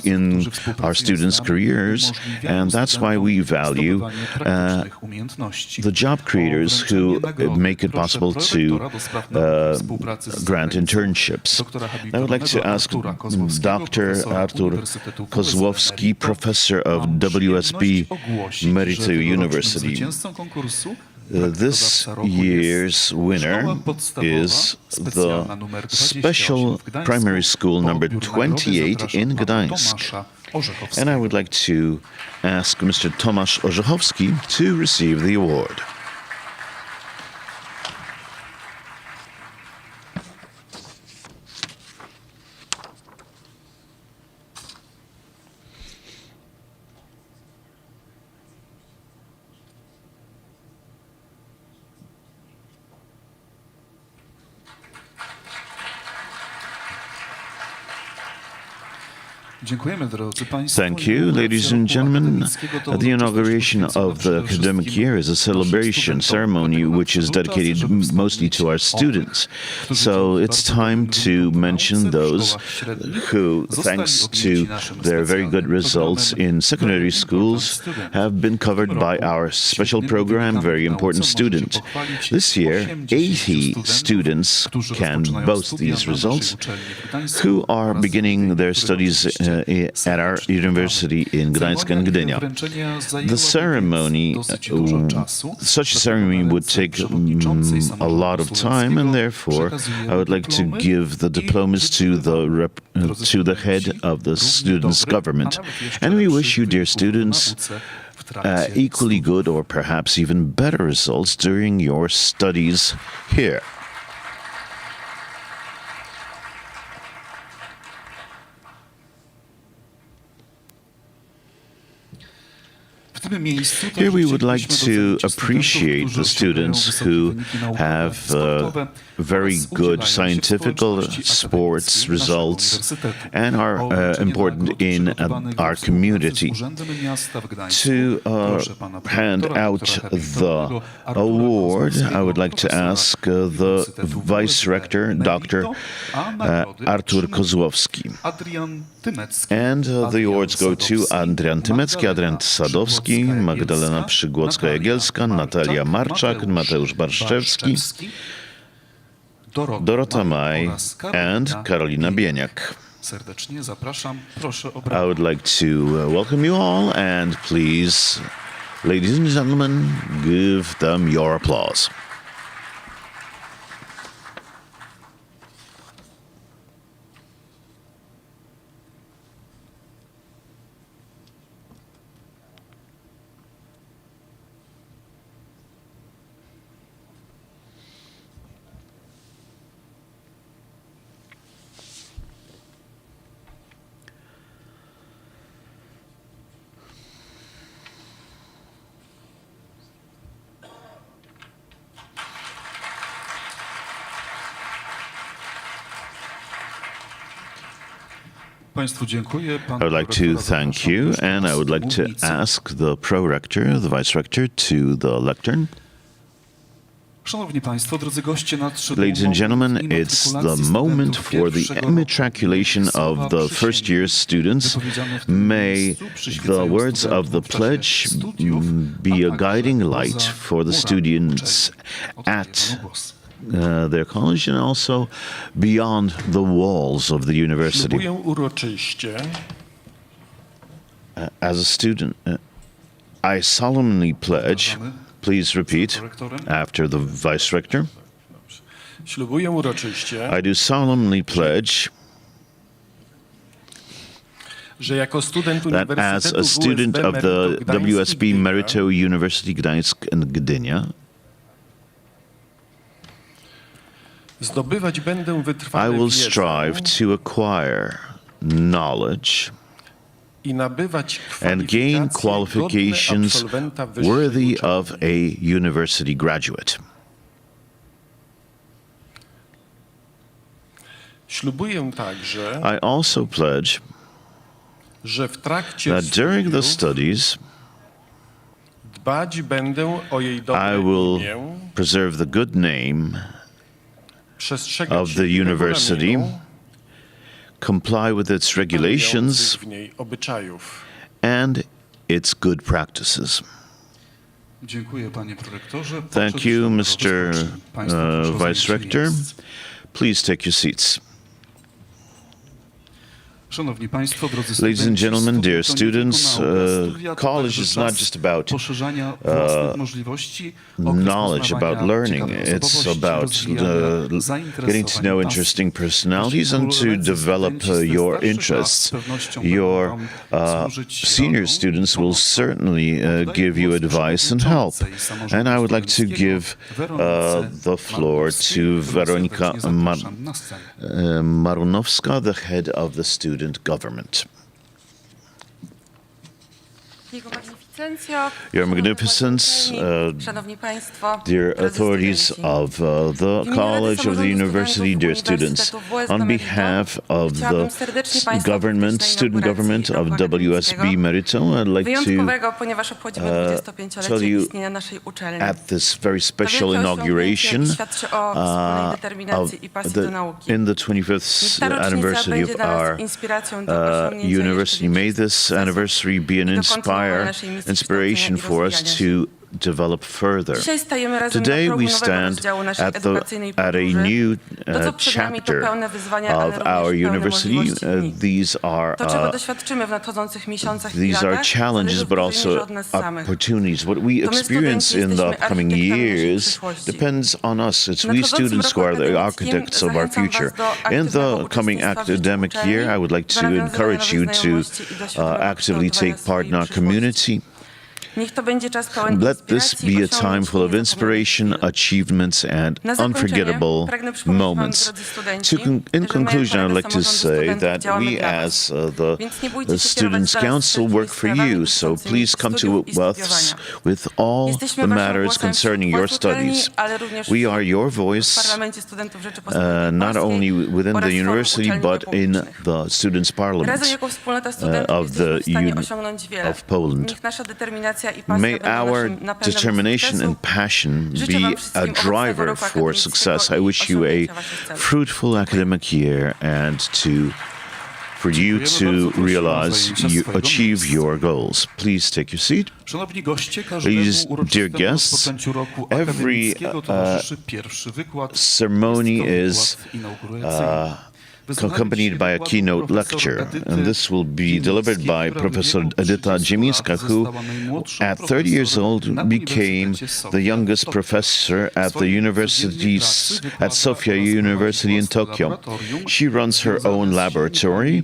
in our students' careers, and that's why we value the job creators who make it possible to grant internships. I would like to ask Dr. Artur Kozłowski, professor of WSB Merito University. This year's winner is the special primary school number 28 in Gdańsk. And I would like to ask Mr. Tomasz Orzechowski to receive the award. Thank you, ladies and gentlemen. The inauguration of the academic year is a celebration ceremony which is dedicated mostly to our students. So it's time to mention those who, thanks to their very good results in secondary schools, have been covered by our special program, Very Important Student. This year, 80 students can boast these results who are beginning their studies at our university in Gdańsk and Gdynia. The ceremony, such a ceremony would take a lot of time, and therefore I would like to give the diplomas to the head of the students' government. And we wish you, dear students, equally good or perhaps even better results during your studies here. Here we would like to appreciate the students who have very good scientific sports results and are important in our community. To hand out the award, I would like to ask the Vice Rector, Dr. Artur Kozłowski. And the awards go to Adrian Tymecki, Adrian Sadowski, Magdalena Przygłocka-Jagielska, Natalia Marczak, Mateusz Barszczewski, Dorota Maj, and Karolina Bieniak. I would like to welcome you all, and please, ladies and gentlemen, give them your applause. I would like to thank you, and I would like to ask the pro-rector, the vice-rector, to the lectern. Ladies and gentlemen, it's the moment for the immatriculation of the first-year students. May the words of the pledge be a guiding light for the students at their college and also beyond the walls of the university. As a student, I solemnly pledge, please repeat after the Vice Rector. I do solemnly pledge that as a student of the WSB Merito University Gdańsk and Gdynia, I will strive to acquire knowledge and gain qualifications worthy of a university graduate. I also pledge that during the studies, I will preserve the good name of the university, comply with its regulations and its good practices. Thank you, Mr. Vice Rector. Please take your seats. Szanowni Państwo, drodzy Ladies and studenci, gentlemen, dear studia to nie tylko students, nauka. Studia to college także is not czas just about poszerzania własnych możliwości, okres knowledge, poznawania about learning. ciekawych It's osobowości, about rozwijania getting to know zainteresowań, interesting pasji. personalities and to Koledzy develop studenci z tych your starszych lat interests. z pewnością Your będą wam służyć senior radą, students will pomocą. certainly give you advice and help. And I would like to give the floor to Weronika Marunowska, the head of the student government. Your Magnificence, dear authorities of the College of the University, dear students, on behalf of the student government of WSB Merito, I'd like to tell you at this very special inauguration in the 25th anniversary of our university. May this anniversry be an inspiration for us to develop further. Today we stand at a new chapter of our university. These are challenges, but also opportunities. What we experience in the upcoming years depends on us. It's we students who are the architects of our future. In the coming academic year, I would like to encourage you to actively take part in our community. Let this be a time full of inspiration, achievements, and unforgettable moments. In conclusion, I'd like to say that we as the Students' Council work for you, so please come to us with all the matters concerning your studies. We are your voice, not only within the university, but in the Students' Parliament of Poland. May our determination and passion be a driver for success. I wish you a fruitful academic year and for you to realize, achieve your goals. Please take your seat. Ladies, dear guests, every ceremony is accompanied by a keynote lecture, and this will be delivered by Professor Edyta Dziemińska, who at 30 years old became the youngest professor at at Sofia University in Tokyo. She runs her own laboratory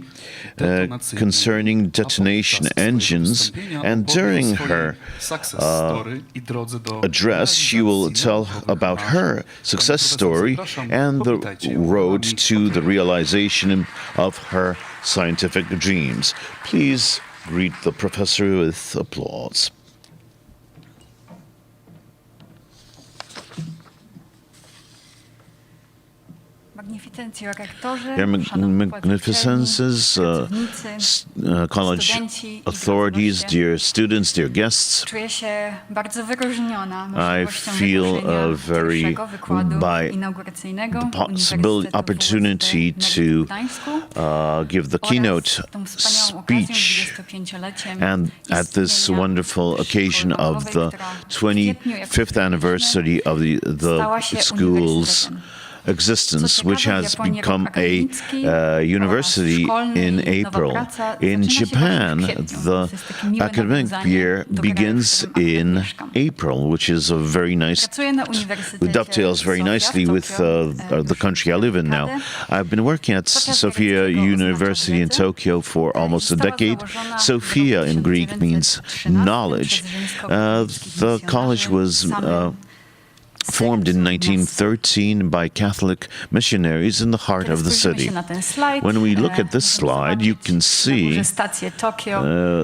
concerning detonation engines, and during her address she will tell about her success story and the road to the realization of her scientific dreams. Please greet the professor with applause. Your Magnificences, college authorities, dear students, dear guests, I feel very by the possible opportunity to give the keynote speech, and at this wonderful occasion of the 25th anniversary of the school's existence, which has become a university in April. In Japan, the academic year begins in April, which is a very nice, dovetails very nicely with the country I live in now. I've been working at Sofia University in Tokyo for almost a decade. Sophia in Greek means knowledge. The college was formed in 1913 by Catholic missionaries in the heart of the city. When we look at this slide, you can see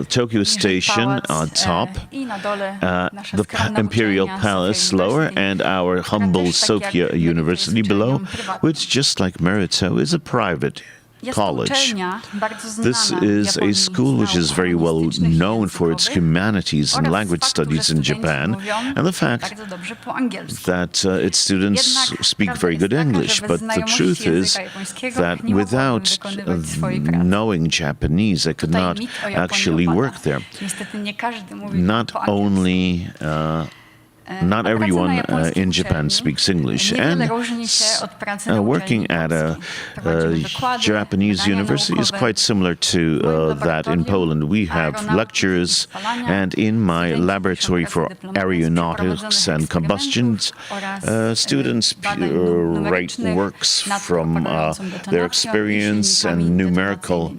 Tokyo Station on top, the Imperial Palace lower, and our humble Sofia University below, which, just like Merito, is a private college. This is a school which is very well known for its humanities and language studies in Japan, and the fact that its students speak very good English. But the truth is that without knowing Japanese, I could not actually work there. Not only not everyone in Japan speaks English. And working at a Japanese university is quite similar to that in Poland. We have lectures, and in my laboratory for aeronautics and combustions, students write works from their experience and numerical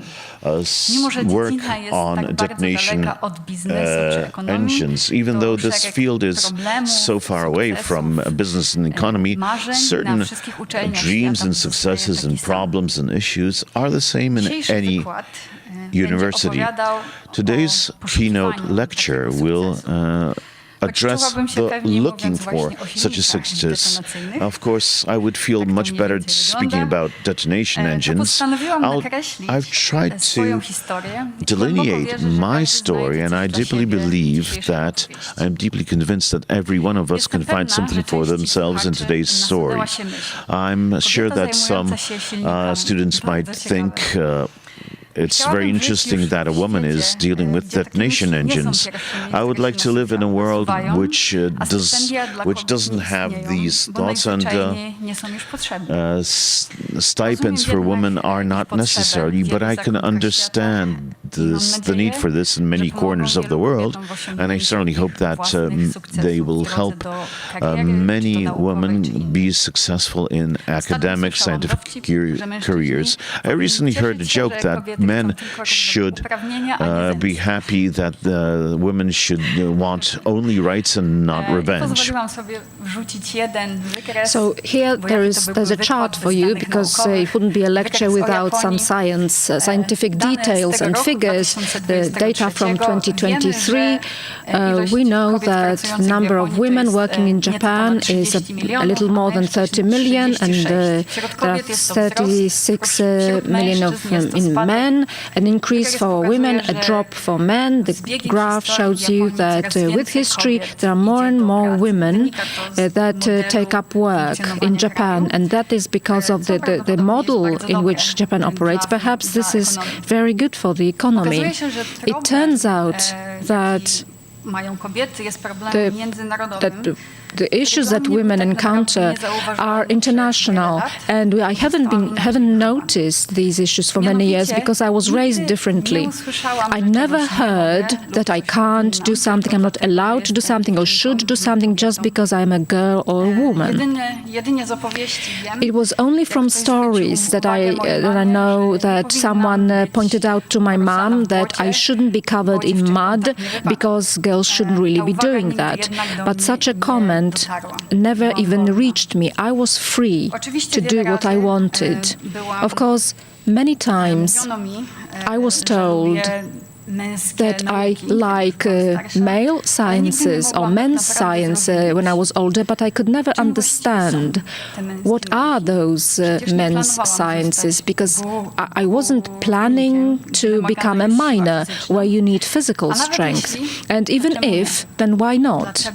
work on detonation engines. Even though this field is so far away from business and economy, certain dreams and successes and problems and issues are the same in any university. Today's keynote lecture will address the looking for such a success. Of course, I would feel much better speaking about detonation engines. I've tried to delineate my story, and I deeply believe that I'm deeply convinced that every one of us can find something for themselves in today's story. I'm sure that some students might think it's very interesting that a woman is dealing with detonation engines. I would like to live in a world which doesn't have these thoughts, and stipends for women are not necessary, but I can understand the need for this in many corners of the world, and I certainly hope that they will help many women be successful in academic, scientific careers. I recently heard a joke that men should be happy that the women should want only rights and not revenge. So here there's a chart for you, because it wouldn't be a lecture without some scientific details and figures. The data from 2023, we know that the number of women working in Japan is a little more than 30 million, and there are 36 million in men. An increase for women, a drop for men. The graph shows you that with history there are more and more women that take up work in Japan, and that is because of the model in which Japan operates. Perhaps this is very good for the economy. It turns out that the issues that women encounter are international, and I haven't noticed these issues for many years because I was raised differently. I never heard that I can't do something, I'm not allowed to do something or should do something just because I'm a girl or a woman. It was only from stories that I know that someone pointed out to my mom that I shouldn't be covered in mud because girls shouldn't really be doing that. But such a comment never even reached me. I was free to do what I wanted. Of course, many times I was told that I like male sciences or men's science when I was older, but I could never understand what are those men's sciences, because I wasn't planning to become a miner where you need physical strength. And even if, then why not?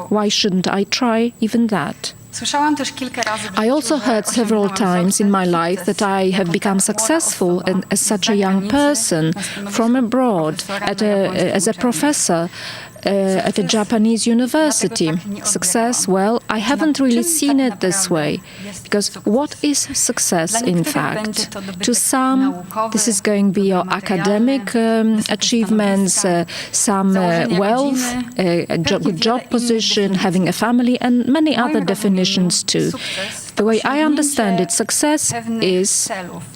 Why shouldn't I try even that? I also heard several times in my life that I have become successful as such a young person from abroad, as a professor at a Japanese university. Success, well, I haven't really seen it this way, because what is success in fact? To some, this is going to be your academic achievements, some wealth, a good job position, having a family, and many other definitions too. The way I understand it, success is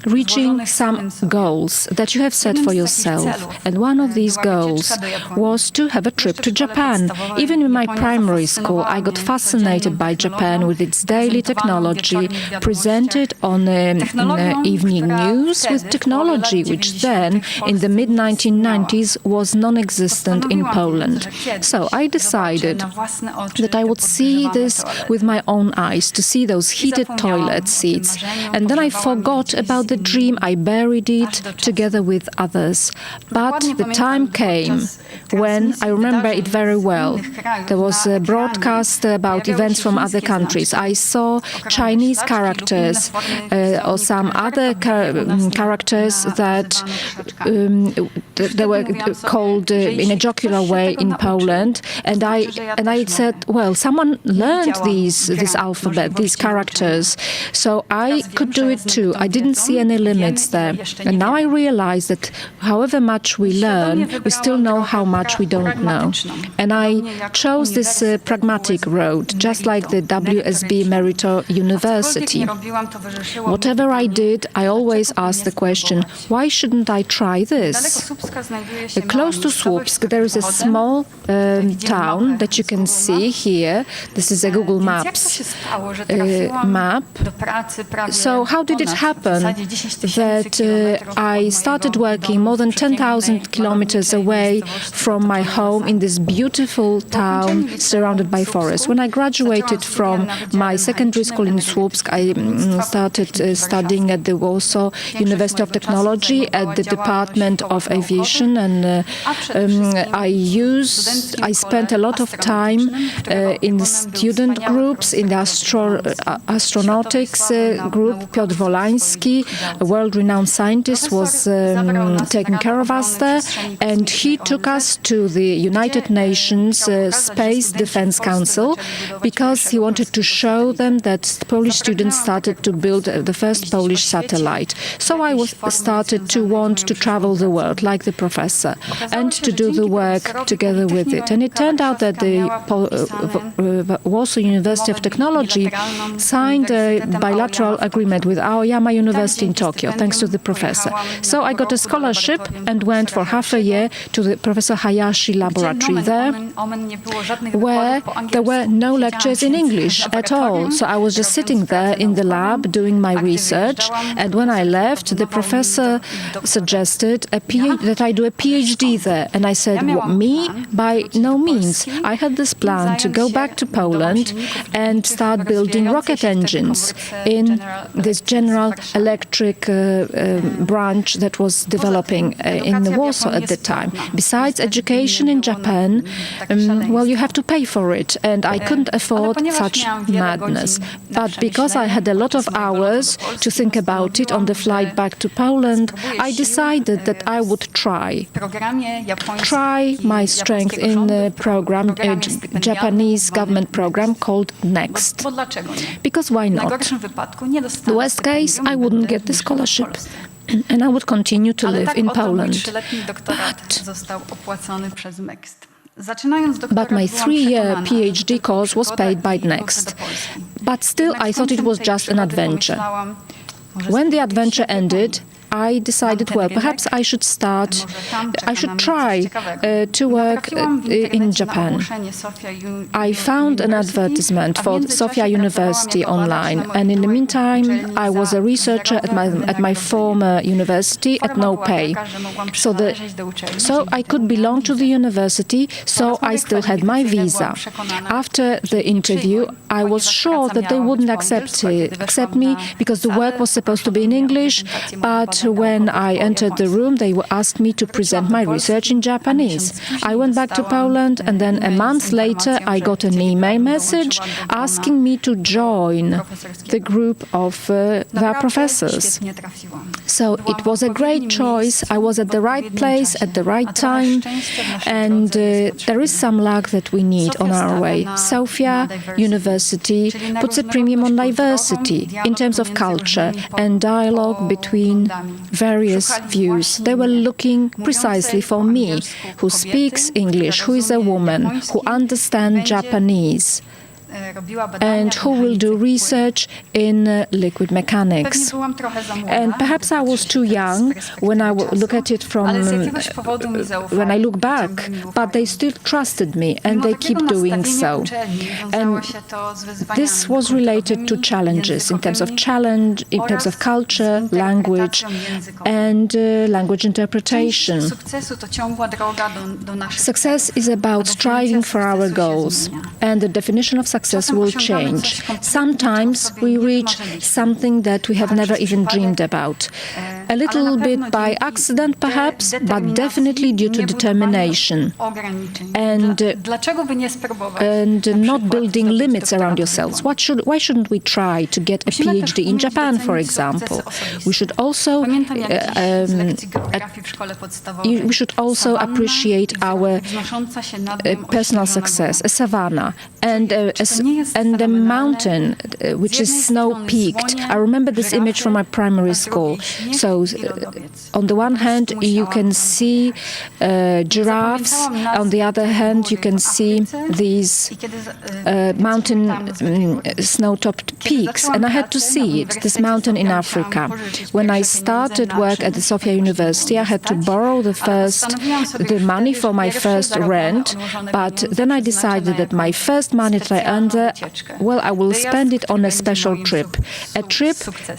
reaching some goals that you have set for yourself. And one of these goals was to have a trip to Japan. Even in my primary school, I got fascinated by Japan with its daily technology, presented on evening news with technology, which then, in the mid-1990s, was non-existent in Poland. So I decided that I would see this with my own eyes, to see those hidden heated toilet seats. And then I forgot about the dream. I buried it together with others. But the time came when I remember it very well. There was a broadcast about events from other countries. I saw Chinese characters or some other characters that they were called in a jocular way in Poland. And I said, well, someone learned this alphabet, these characters. So I could do it too. I didn't see any limits there. And now I realize that however much we learn, we still know how much we don't know. And I chose this pragmatic road, just like the WSB Merito University. Whatever I did, I always asked the question, why shouldn't I try this? Close to Słupsk, there is a small town that you can see here. This is a Google Maps map. So how did it happen that I started working more than 10,000 kilometers away from my home in this beautiful town surrounded by forests? When I graduated from my secondary school in Słupsk, I started studying at the Warsaw University of Technology at the Department of Aviation, and I spent a lot of time in the student groups, in the astronautics group. Piotr Wolański, a world-renowned scientist, was taking care of us there, and he took us to the United Nations Space Defense Council because he wanted to show them that Polish students started to build the first Polish satellite. So I started to want to travel the world like the professor and to do the work together with it. And it turned out that the Warsaw University of Technology signed a bilateral agreement with Aoyama University in Tokyo, thanks to the professor. So I got a scholarship and went for half a year to the Professor Hayashi laboratory there, where there were no lectures in English at all. So I was just sitting there in the lab doing my research, and when I left, the professor suggested that I do a PhD there. And I said, what, me? By no means. I had this plan to go back to Poland and start building rocket engines in this General Electric branch that was developing in Warsaw at the time. Besides education in Japan, well, you have to pay for it, and I couldn't afford such madness. But because I had a lot of hours to think about it on the flight back to Poland, I decided that I would try my strength in a program, a Japanese government program called NEXT. Because why not? The worst case, I wouldn't get the scholarship, and I would continue to live in Poland. But my 3-year PhD course was paid by NEXT. But still, I thought it was just an adventure. When the adventure ended, I decided, well, perhaps I should try to work in Japan. I found an advertisement for Sofia University online, and in the meantime, I was a researcher at my former university at no pay. So I could belong to the university, so I still had my visa. After the interview, I was sure that they wouldn't accept me because the work was supposed to be in English, but when I entered the room, they asked me to present my research in Japanese. I went back to Poland, and then a month later, I got an email message asking me to join the group of their professors. So it was a great choice. I was at the right place at the right time, and there is some luck that we need on our way. Sofia University puts a premium on diversity in terms of culture and dialogue between various views. They were looking precisely for me, who speaks English, who is a woman, who understands Japanese, and who will do research in liquid mechanics. And perhaps I was too young when I look at it when I look back, but they still trusted me, and they keep doing so. And this was related to challenges in terms of culture, language, and language interpretation. Success is about striving for our goals, and the definition of success success will change. Sometimes we reach something that we have never even dreamed about. A little bit by accident, perhaps, but definitely due to determination. And not building limits around yourselves. Why shouldn't we try to get a PhD in Japan, for example? We should also appreciate our personal success, a savanna, and a mountain which is snow-peaked. I remember this image from my primary school. So, on the one hand, you can see giraffes. On the other hand, you can see these mountain snow-topped peaks. And I had to see it, this mountain in Africa. When I started work at the Sofia University, I had to borrow the money for my first rent, but then I decided that my first money that I earned there, well, I will spend it on a special trip, a trip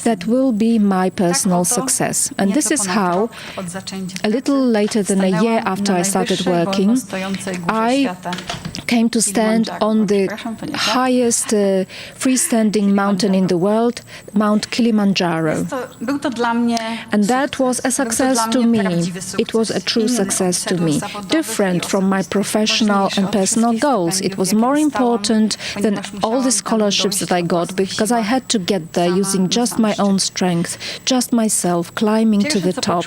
that will be my personal success. And this is how, a little later than a year after I started working, I came to stand on the highest freestanding mountain in the world, Mount Kilimanjaro. And that was a success to me. It was a true success to me, different from my professional and personal goals. It was more important than all the scholarships that I got, because I had to get there using just my own strength, just myself, climbing to the top.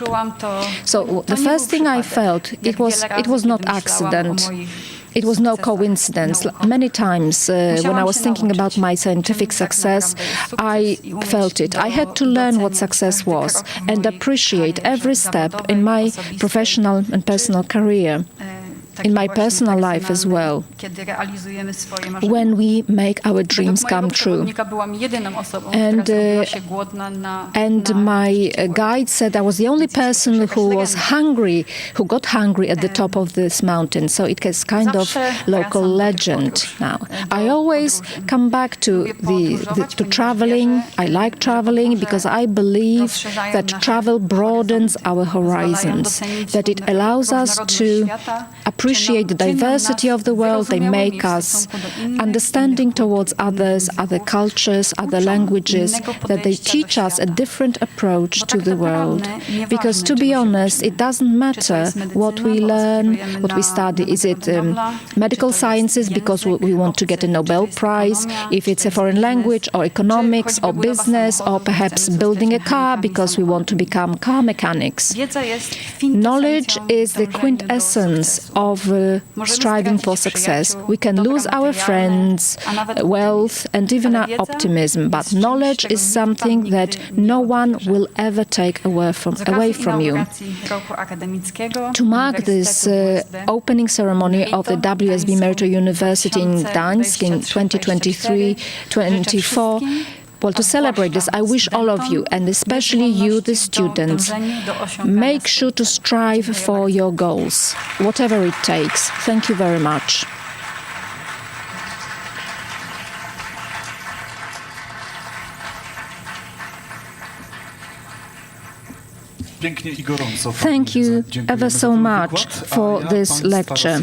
So the first thing I felt, it was not accident. It was no coincidence. Many times when I was thinking about my scientific success, I felt it. I had to learn what success was and appreciate every step in my professional and personal career, in my personal life as well, when we make our dreams come true. And my guide said I was the only person who was hungry, who got hungry at the top of this mountain. So it is kind of local legend now. I always come back to to traveling. I like traveling because I believe that travel broadens our horizons, that it allows us to appreciate the diversity of the world. They make us understanding towards others, other cultures, other languages, that they teach us a different approach to the world. Because to be honest, it doesn't matter what we learn, what we study. Is it medical sciences because we want to get a Nobel Prize, if it's a foreign language or economics or business, or perhaps building a car because we want to become car mechanics. Knowledge is the quintessence of striving for success. We can lose our friends, wealth, and even our optimism, but knowledge is something that no one will ever take away from you. To mark this opening ceremony of the WSB Merito University in Gdańsk in 2023-24, well, to celebrate this, I wish all of you, and especially you, the students, make sure to strive for your goals, whatever it takes. Thank you very much. Thank you ever so much for this lecture.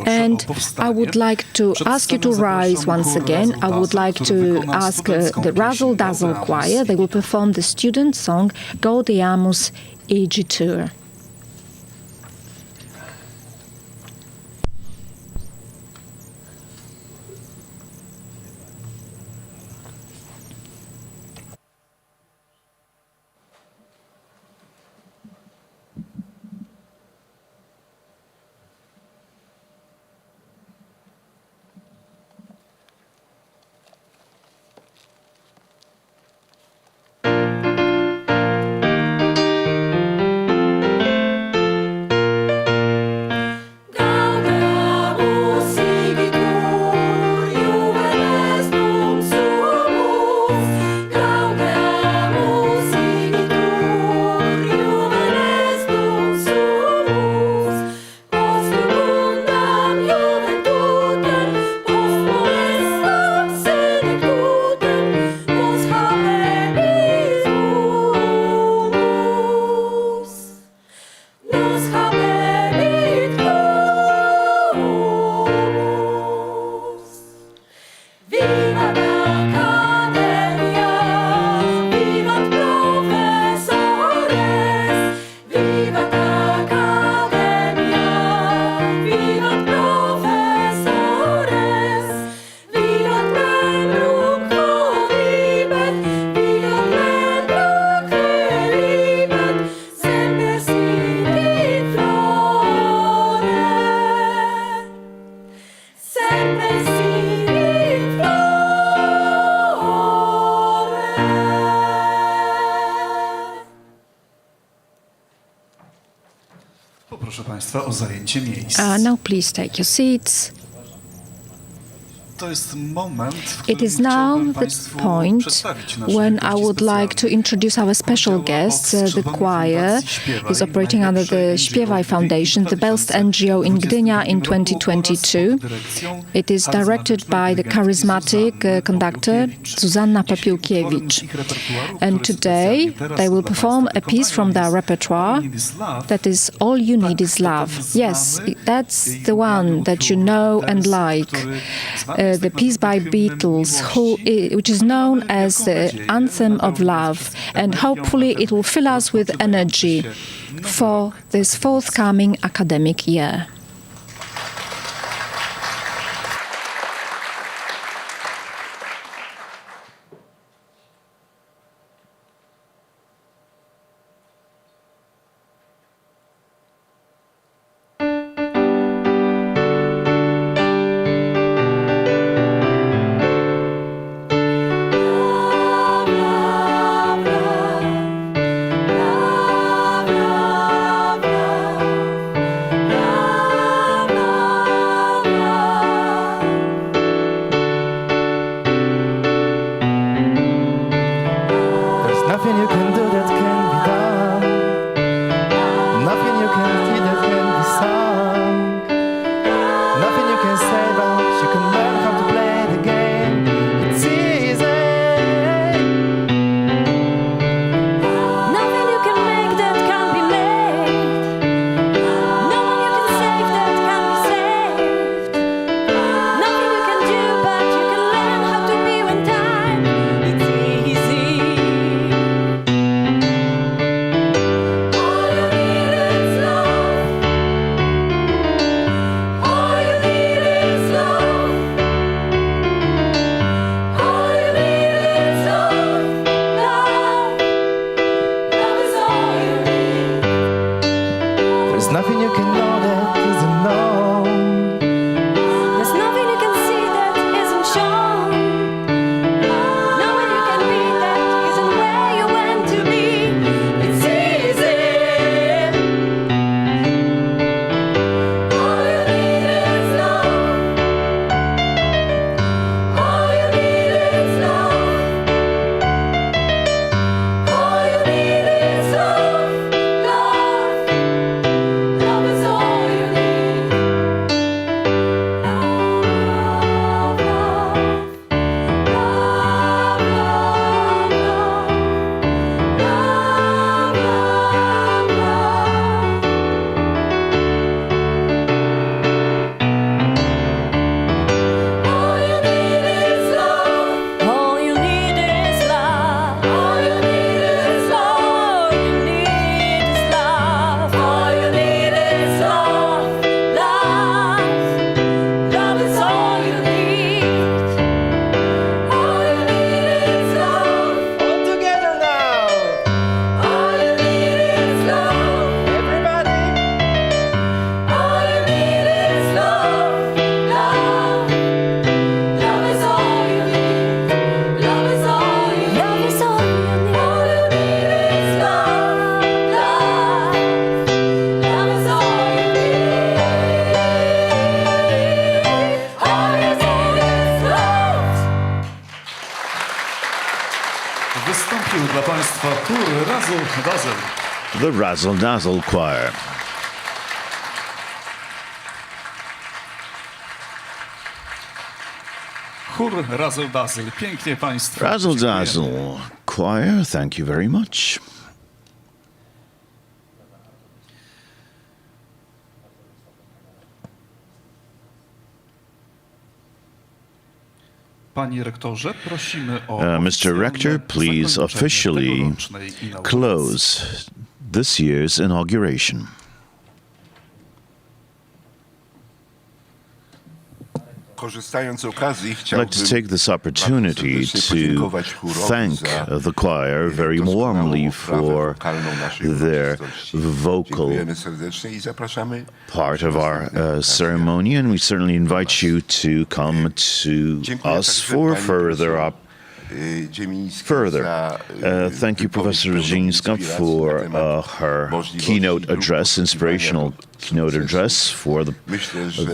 And I would like to ask you to rise once again. I would like to ask the Razzle Dazzle Choir. They will perform the student song Gaudeamus Igitur. Państwa o zajęcie miejsc. Now please take your seats. To jest moment, w It is którym now chciałbym the Państwu point przedstawić naszych when I gości would like to specjalnych. introduce our special guests. The choir is operating under the Śpiewaj Foundation, the best NGO in Gdynia in 2022. It is directed by the charismatic conductor Zuzanna Popiłkiewicz. And today they will perform a piece from their repertoire that is All You Need Is Love. Yes, that's the one that you know and like. The piece by Beatles, which is known as the Anthem of Love, and hopefully it will fill us with energy for this forthcoming academic year. Nothing you can do that can be done. Nothing you can see that can be sung. Nothing you can say, but you can learn how to play the game. It's easy. Nothing you can make that can be made. No one you can save that can be saved. Nothing you can do, but you can learn how to be when time. It's easy. All you need is love. All you need is love. All you need is love. Love. Love is all you need. There's nothing you can know that isn't known. There's nothing you can see that isn't shown. No one you can be that isn't where you want to be. It's easy. All you need is love. All you need is love. All you need is love. Love. Love is all you need. Love, love, all you need is love. All you need is love. All you need is love. All you need is love. All you need is love. Love. Love is all you need. All you need is love. All together now. All you need is love. Everybody. All you need is love. Love. Love is all you need. Love is all you need. Love is all you need. All you need is love. Love. Love is all you need. All you need is love. Wystąpił dla Państwa chór Razzle Dazzle. The Razzle Dazzle Choir. Chór Razzle Dazzle. Pięknie Państwu. Razzle dziękuję. Dazzle Choir, thank you very much. Panie rektorze, prosimy o Mr. oficjalne Rector, please zakończenie officially tegorocznej inauguracji. close this year's inauguration. Korzystając z okazji, I'd like chciałbym to take this opportunity bardzo serdecznie to podziękować chórowi thank za the choir very doskonałą warmly oprawę for wokalną naszej their uroczystości. vocal Dziękujemy serdecznie i zapraszamy part of our następne okazje. ceremony, and we certainly invite you to come to Dziękuję us także for pani further profesor Further, thank you, Professor Zińska, for her keynote address, inspirational keynote address for the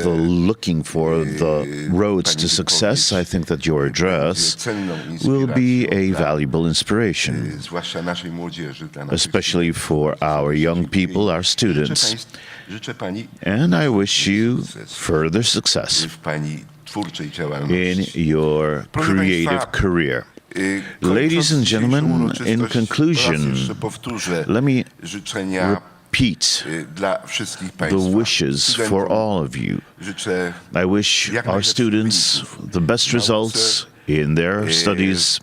looking for the roads to success. I think that your address will be a valuable inspiration, especially for our young people, our students. And I wish you further success in your creative career. Ladies and gentlemen, in conclusion, let me repeat the wishes for all of you. I wish our students the best results in their studies.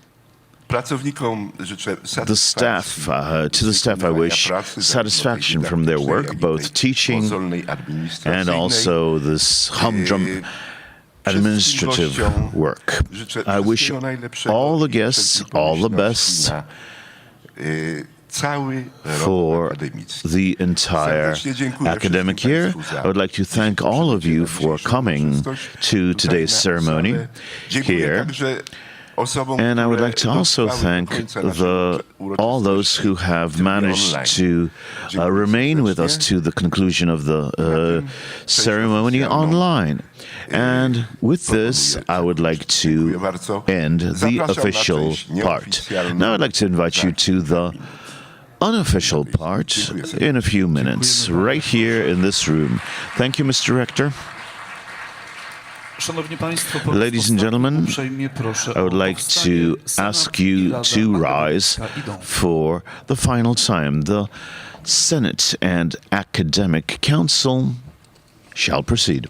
The staff, to the staff I wish satisfaction from their work, both teaching and also this humdrum administrative work. I wish all the guests all the best for the entire academic year. I would like to thank all of you for coming to today's ceremony here. And I would like to also thank all those who have managed to remain with us to the conclusion of the ceremony online. And with this, I would like to end the official part. Now I'd like to invite you to the unofficial part in a few minutes, right here in this room. Thank you, Mr. Rector. Ladies and gentlemen, I would like to ask you to rise for the final time. The Senate and Academic Council shall proceed.